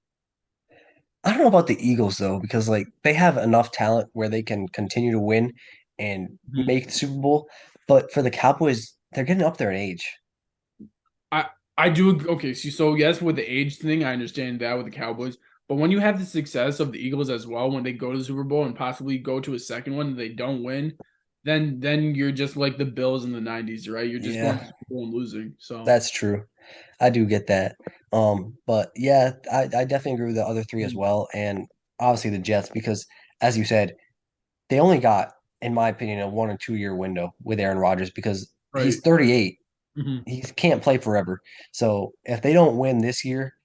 I don't know about the Eagles though, because like they have enough talent where they can continue to win and Mhm. make the Super Bowl. But for the Cowboys, they're getting up there in age. I I do okay. So yes, with the age thing, I understand that with the Cowboys. But when you have the success of the Eagles as well, when they go to the Super Bowl and possibly go to a second one and they don't win, then you're just like the Bills in the '90s, right? You're just going to the Yeah, Super Bowl and losing. So that's true. I do get that. But yeah, I definitely agree with the other three as mhm. well. And obviously the Jets, because as you said, they only got, in my opinion, a 1 or 2 year window with Aaron Rodgers because he's Right. 38. Hmm. He can't play forever. So if they don't win this year,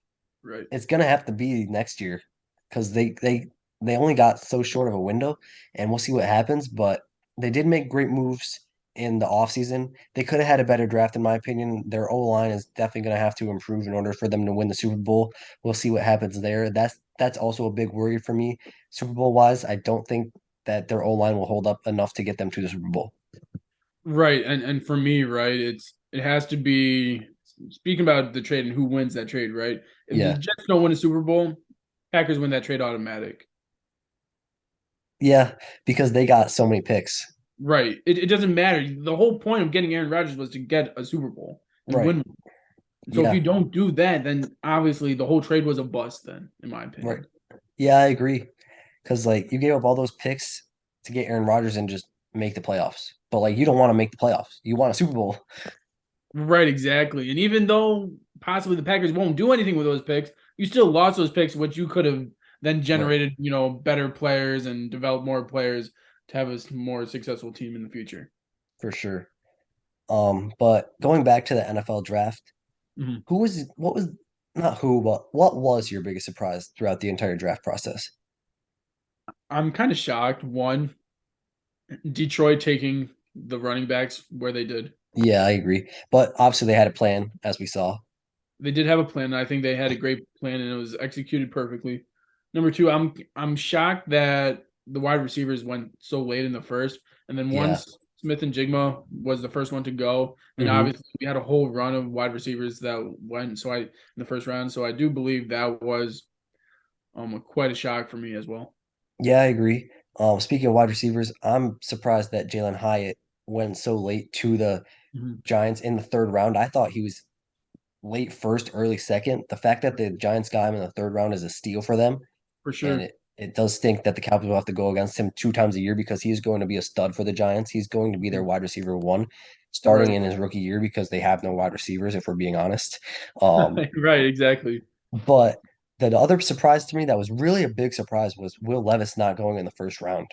Right. it's gonna have to be next year because they only got so short of a window, and we'll see what happens. But they did make great moves in the offseason. They could have had a better draft, in my opinion. Their O line is definitely gonna have to improve in order for them to win the Super Bowl. We'll see what happens there. That's also a big worry for me, Super Bowl wise. I don't think that their O line will hold up enough to get them to the Super Bowl. Right. And for me, right, it has to be speaking about the trade and who wins that trade, right? If the Yeah, Jets don't win a Super Bowl, Packers win that trade automatic. yeah, because they got so many picks. Right. It doesn't matter. The whole point of getting Aaron Rodgers was to get a Super Bowl and Right. win one. So if Yeah. you don't do that, then obviously the whole trade was a bust then, in my Right. opinion. Yeah, I agree. Because like you gave up all those picks to get Aaron Rodgers and just make the playoffs. But like you don't want to make the playoffs. You want a Super Bowl. Right, exactly. And even though possibly the Packers won't do anything with those picks, you still lost those picks, which you could have then Right. generated, better players and developed more players to have a more successful team in the future. For sure. But going back to the NFL draft, Mhm. who was what was not who, but what was your biggest surprise throughout the entire draft process? I'm kind of shocked. One, Detroit taking the running backs where they did. Yeah, I agree. But obviously they had a plan, as we saw. They did have a plan. I think they had a great plan and it was executed perfectly. Number two, I'm shocked that the wide receivers went so late in the first, and then Yeah. once Smith and Jigma was the first one to go, then Hmm. obviously we had a whole run of wide receivers that went in the first round. So I do believe that was quite a shock for me as well. Yeah, I agree. Speaking of wide receivers, I'm surprised that Jalen Hyatt went so late to the Mhm. Giants in the third round. I thought he was late first, early second. The fact that the Giants got him in the third round is a steal for them. For And sure. it does stink that the Cowboys will have to go against him 2 times a year because he is going to be a stud for the Giants. He's going to be their Mhm. wide receiver one starting Right. in his rookie year because they have no wide receivers, if we're being honest. Um, Right, exactly. but the other surprise to me that was really a big surprise was Will Levis not going in the first round.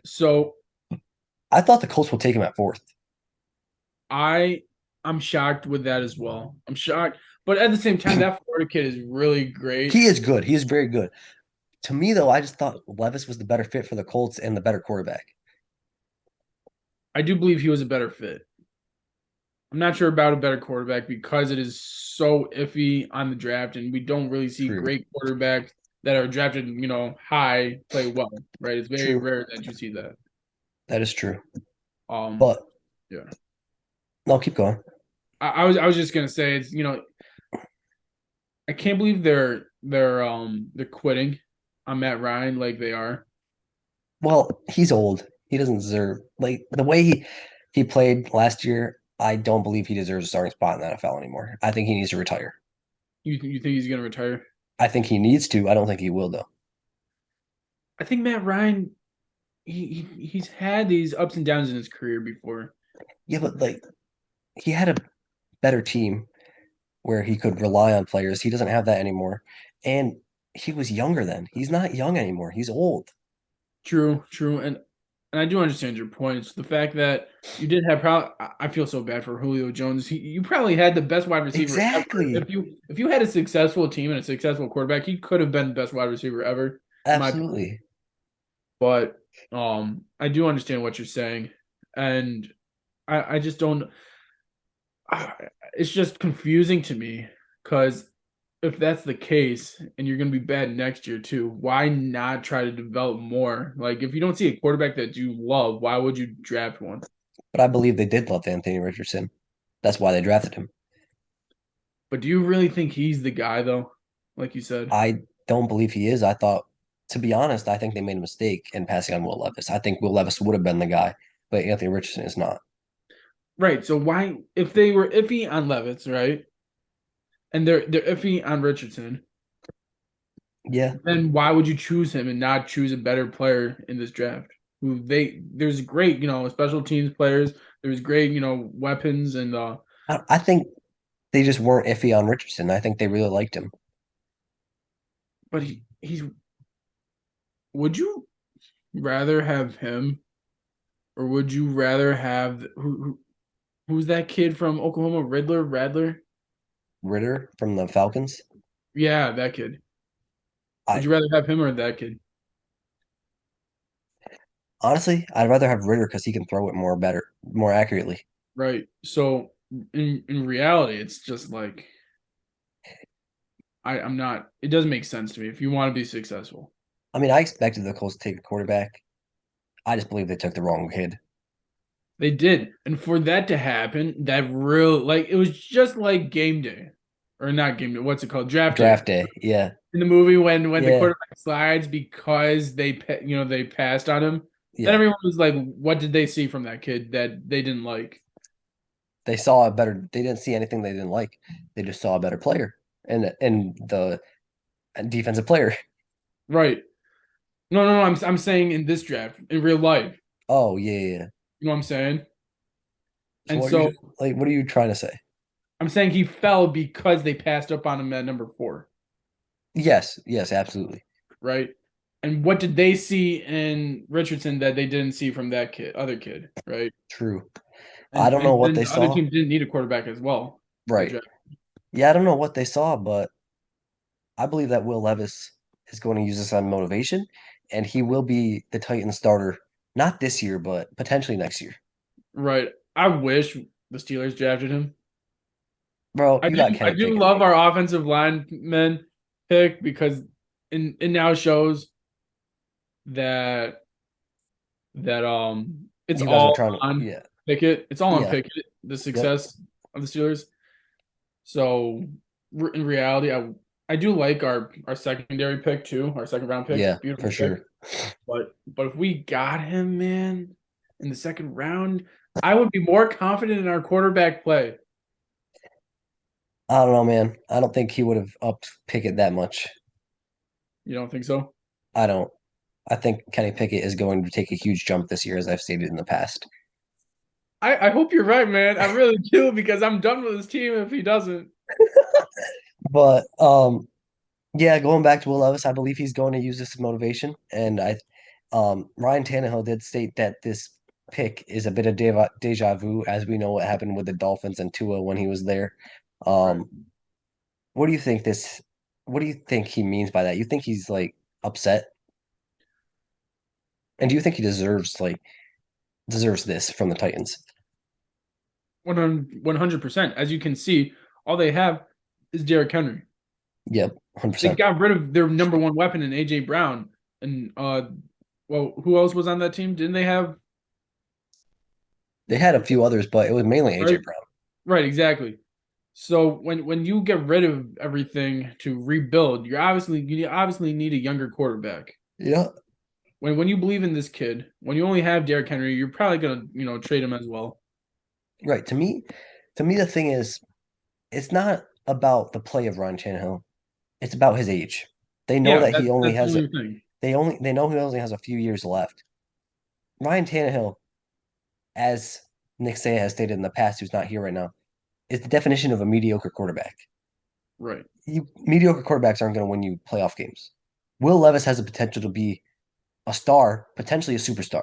So I thought the Colts would take him at fourth. I I'm shocked with that as well. I'm shocked, but at the same time, that Florida kid is really great. He is good. He is very good. To me, though, I just thought Levis was the better fit for the Colts and the better quarterback. I do believe he was a better fit. I'm not sure about a better quarterback because it is so iffy on the draft, and we don't really see True. great quarterbacks that are drafted, high play well, right? It's very True. rare that you see that. That is true. Um, But yeah. no, keep going. I was just gonna say it's I can't believe they're quitting on Matt Ryan like they are. Well, he's old. He doesn't deserve like the way he played last year. I don't believe he deserves a starting spot in the NFL anymore. I think he needs to retire. You think he's gonna retire? I think he needs to. I don't think he will though. I think Matt Ryan he's had these ups and downs in his career before. Yeah, but like he had a better team where he could rely on players. He doesn't have that anymore. And he was younger then. He's not young anymore. He's old. True, true, and I do understand your point. It's the fact that you did have probably. I feel so bad for Julio Jones. You probably had the best wide receiver ever. Exactly. If you had a successful team and a successful quarterback, he could have been the best wide receiver ever, in my opinion. Absolutely. But I do understand what you're saying, and I just don't. It's just confusing to me because if that's the case and you're going to be bad next year too, why not try to develop more? Like if you don't see a quarterback that you love, why would you draft one? But I believe they did love Anthony Richardson. That's why they drafted him. But do you really think he's the guy though? Like you said. I don't believe he is. I thought, to be honest, I think they made a mistake in passing on Will Levis. I think Will Levis would have been the guy, but Anthony Richardson is not. Right. So why if they were iffy on Levis, right? And they're iffy on Richardson, Yeah, then why would you choose him and not choose a better player in this draft? Who there's great, special teams players, there's great, weapons and I think they just weren't iffy on Richardson. I think they really liked him. but he's would you rather have him or would you rather have who's that kid from Oklahoma, Radler? Ritter from the Falcons. Yeah, that kid. Would I you rather have him or that kid? honestly, I'd rather have Ritter because he can throw it more accurately. Right. So in reality, it's just like I'm not it doesn't make sense to me if you want to be successful. I mean, I expected the Colts to take a quarterback. I just believe they took the wrong kid. They did. And for that to happen, that real like it was just like game day. Or not game day, what's it called? Draft day. Draft day, yeah, In the movie when the yeah, quarterback slides because they passed on him. Then yeah. everyone was like, what did they see from that kid that they didn't like? They saw a better. They didn't see anything they didn't like. They just saw a better player and the defensive player. Right. No, no, no. I'm saying in this draft, in real life. Oh yeah, yeah, yeah. You know what I'm saying? So And what are so you like? What are you trying to say? I'm saying he fell because they passed up on him at number 4, Yes, yes, absolutely. right? And what did they see in Richardson that they didn't see from that other kid, right? True. I And don't know and what then they the other saw. team didn't need a quarterback as well. They Right. draft. Yeah, I don't know what they saw, but I believe that Will Levis is going to use this on motivation, and he will be the Titan starter, not this year, but potentially next year. Right. I wish the Steelers drafted him. Bro, you got I Kenny do Pickett. love our offensive lineman pick because it now shows that it's You guys are all trying to, on yeah, Pickett. It's all on yeah, Pickett, the yep, success of the Steelers. So in reality, I do like our secondary pick too, our second round pick. yeah, Beautiful for pick. sure. But if we got him, man, in the second round, I would be more confident in our quarterback play. I don't know, man. I don't think he would have upped Pickett that much. You don't think so? I don't. I think Kenny Pickett is going to take a huge jump this year, as I've stated in the past. I hope you're right, man. I really do because I'm done with this team if he doesn't. But yeah, going back to Will Levis, I believe he's going to use this as motivation. And Ryan Tannehill did state that this pick is a bit of deja vu, as we know what happened with the Dolphins and Tua when he was there. Right. Um, what do you think this? What do you think he means by that? You think he's like upset, and do you think he deserves this from the Titans? 100%. As you can see, all they have is Derrick Henry. Yep, They 100%. got rid of their number one weapon in AJ Brown. And well, who else was on that team? Didn't they have They had a few others, but it was mainly AJ right? Brown. Right, exactly. So when you get rid of everything to rebuild, you obviously need a younger quarterback. Yeah, When you believe in this kid, when you only have Derrick Henry, you're probably gonna trade him as well. right. To me, the thing is, it's not about the play of Ryan Tannehill. It's about his age. They know Yeah, that he only that's the has only thing. they know he only has a few years left. Ryan Tannehill, as Nick Say has stated in the past, who's not here right now, is the definition of a mediocre quarterback. Right. Mediocre quarterbacks aren't going to win you playoff games. Will Levis has the potential to be a star, potentially a superstar.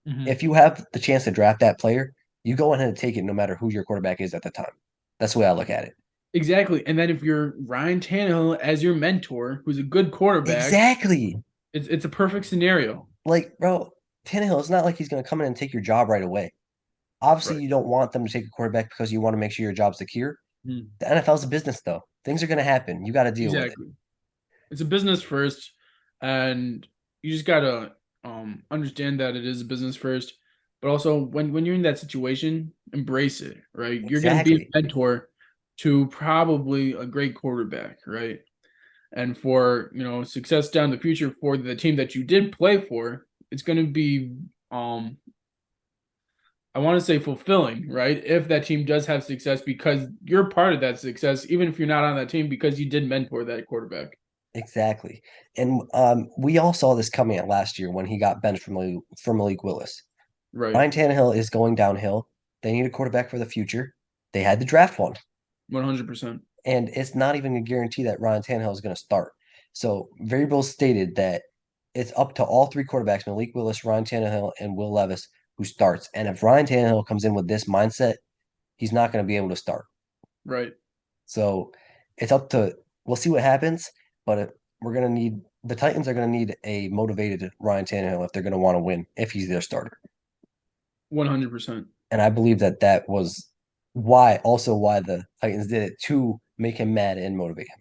Hmm. If you have the chance to draft that player, you go ahead and take it no matter who your quarterback is at the time. That's the way I look at it. Exactly. And then if you're Ryan Tannehill as your mentor, who's a good quarterback, Exactly. it's a perfect scenario. Like, bro, Tannehill, it's not like he's going to come in and take your job right away. Obviously, Right. you don't want them to take a quarterback because you want to make sure your job's secure. Mhm. The NFL's a business, though. Things are going to happen. You got to deal with it. Exactly. It's a business first, and you just gotta understand that it is a business first. But also, when you're in that situation, embrace it. Right, you're gonna be a Exactly. mentor to probably a great quarterback, right? And for success down the future for the team that you did play for, it's gonna be I want to say fulfilling, right? If that team does have success because you're part of that success, even if you're not on that team because you did mentor that quarterback. Exactly. And we all saw this coming at last year when he got benched from Malik Willis. Right. Ryan Tannehill is going downhill. They need a quarterback for the future. They had to draft one. 100%. And it's not even a guarantee that Ryan Tannehill is going to start. So Variables stated that it's up to all three quarterbacks, Malik Willis, Ryan Tannehill, and Will Levis, who starts. And if Ryan Tannehill comes in with this mindset, he's not going to be able to start. Right. So it's up to we'll see what happens, but we're going to need the Titans are going to need a motivated Ryan Tannehill if they're going to want to win if he's their starter. 100%. And I believe that that was why the Titans did it to make him mad and motivate him.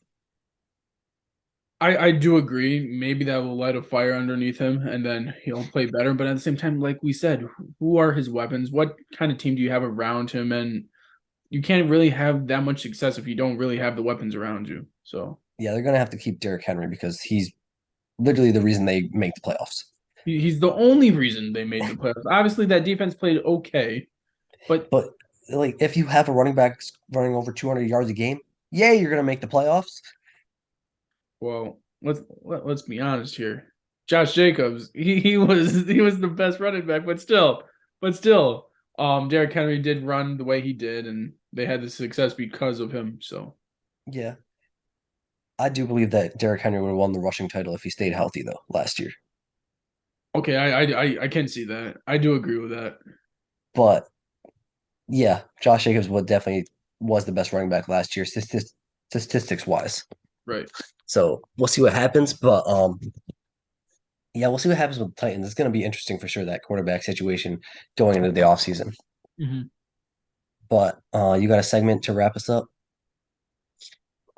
I do agree. Maybe that will light a fire underneath him and then he'll play better. But at the same time, like we said, who are his weapons? What kind of team do you have around him? And you can't really have that much success if you don't really have the weapons around you. So Yeah, they're going to have to keep Derrick Henry because he's literally the reason they make the playoffs. he's the only reason they made the playoffs. Obviously, that defense played okay, but But like if you have a running back running over 200 yards a game, yeah, you're going to make the playoffs. well, let's be honest here. Josh Jacobs, he was the best running back, but still, Derrick Henry did run the way he did, and they had the success because of him. So Yeah. I do believe that Derrick Henry would have won the rushing title if he stayed healthy though last year. okay, I can see that. I do agree with that. But yeah, Josh Jacobs would definitely was the best running back last year, statistics wise. Right. So we'll see what happens. But yeah, we'll see what happens with the Titans. It's going to be interesting for sure that quarterback situation going into the offseason. Hmm. But you got a segment to wrap us up?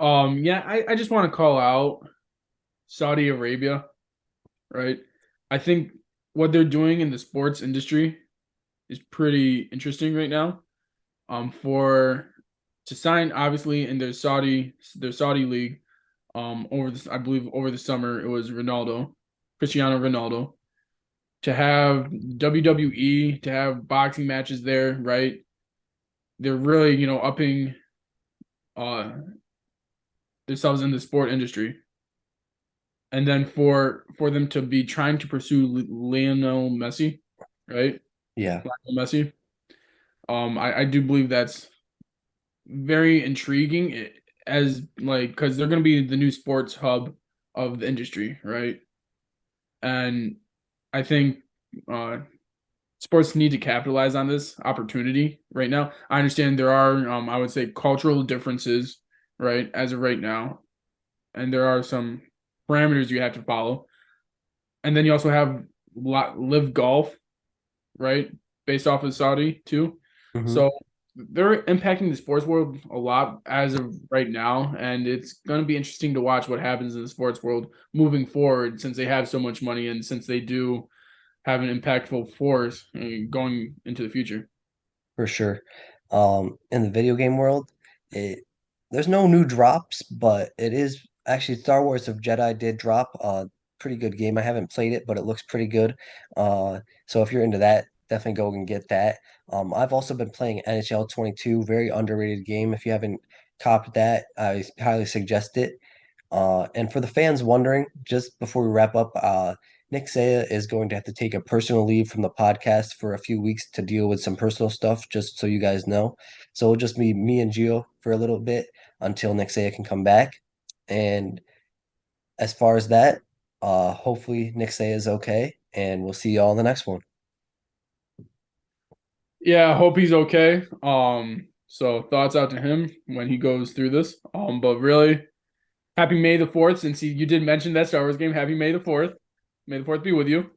Yeah, I just want to call out Saudi Arabia, right? I think what they're doing in the sports industry is pretty interesting right now. For to sign obviously in their Saudi league, over this I believe over the summer it was Cristiano Ronaldo, to have WWE, to have boxing matches there, right? They're really, upping uh themselves in the sport industry. And then for them to be trying to pursue Lionel Messi, right? Yeah. Lionel Messi. I do believe that's very intriguing as like because they're going to be the new sports hub of the industry, right? And I think uh, sports need to capitalize on this opportunity right now. I understand there are, I would say, cultural differences, right, as of right now, and there are some parameters you have to follow. And then you also have live golf, right, based off of Saudi too. Hmm. So they're impacting the sports world a lot as of right now, and it's going to be interesting to watch what happens in the sports world moving forward since they have so much money and since they do have an impactful force going into the future. For sure. In the video game world, it there's no new drops, but it is actually Star Wars of Jedi did drop a pretty good game. I haven't played it, but it looks pretty good. So if you're into that, definitely go and get that. I've also been playing NHL 22, very underrated game. If you haven't copped that, I highly suggest it. And for the fans wondering, just before we wrap up, Nick Saya is going to have to take a personal leave from the podcast for a few weeks to deal with some personal stuff, just so you guys know. So it'll just be me and Gio for a little bit until Nick Saya can come back. And as far as that, hopefully Nick Saya is okay, and we'll see y'all in the next one. Yeah, I hope he's okay. So thoughts out to him when he goes through this. But really, happy May the 4th, since you did mention that Star Wars game. Happy May the 4th. May the 4th be with you.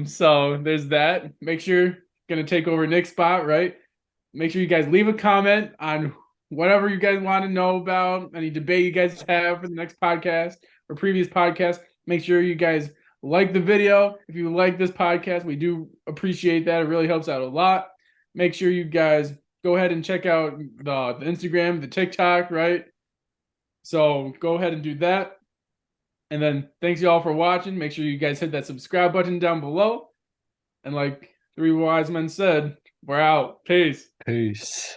So there's that. Make sure gonna take over Nick's spot, right? Make sure you guys leave a comment on whatever you guys want to know about, any debate you guys have for the next podcast or previous podcast. Make sure you guys like the video. If you like this podcast, we do appreciate that. It really helps out a lot. Make sure you guys go ahead and check out the Instagram, the TikTok, right? So go ahead and do that. And then thanks you all for watching. Make sure you guys hit that subscribe button down below. And like three wise men said, we're out. Peace. Peace.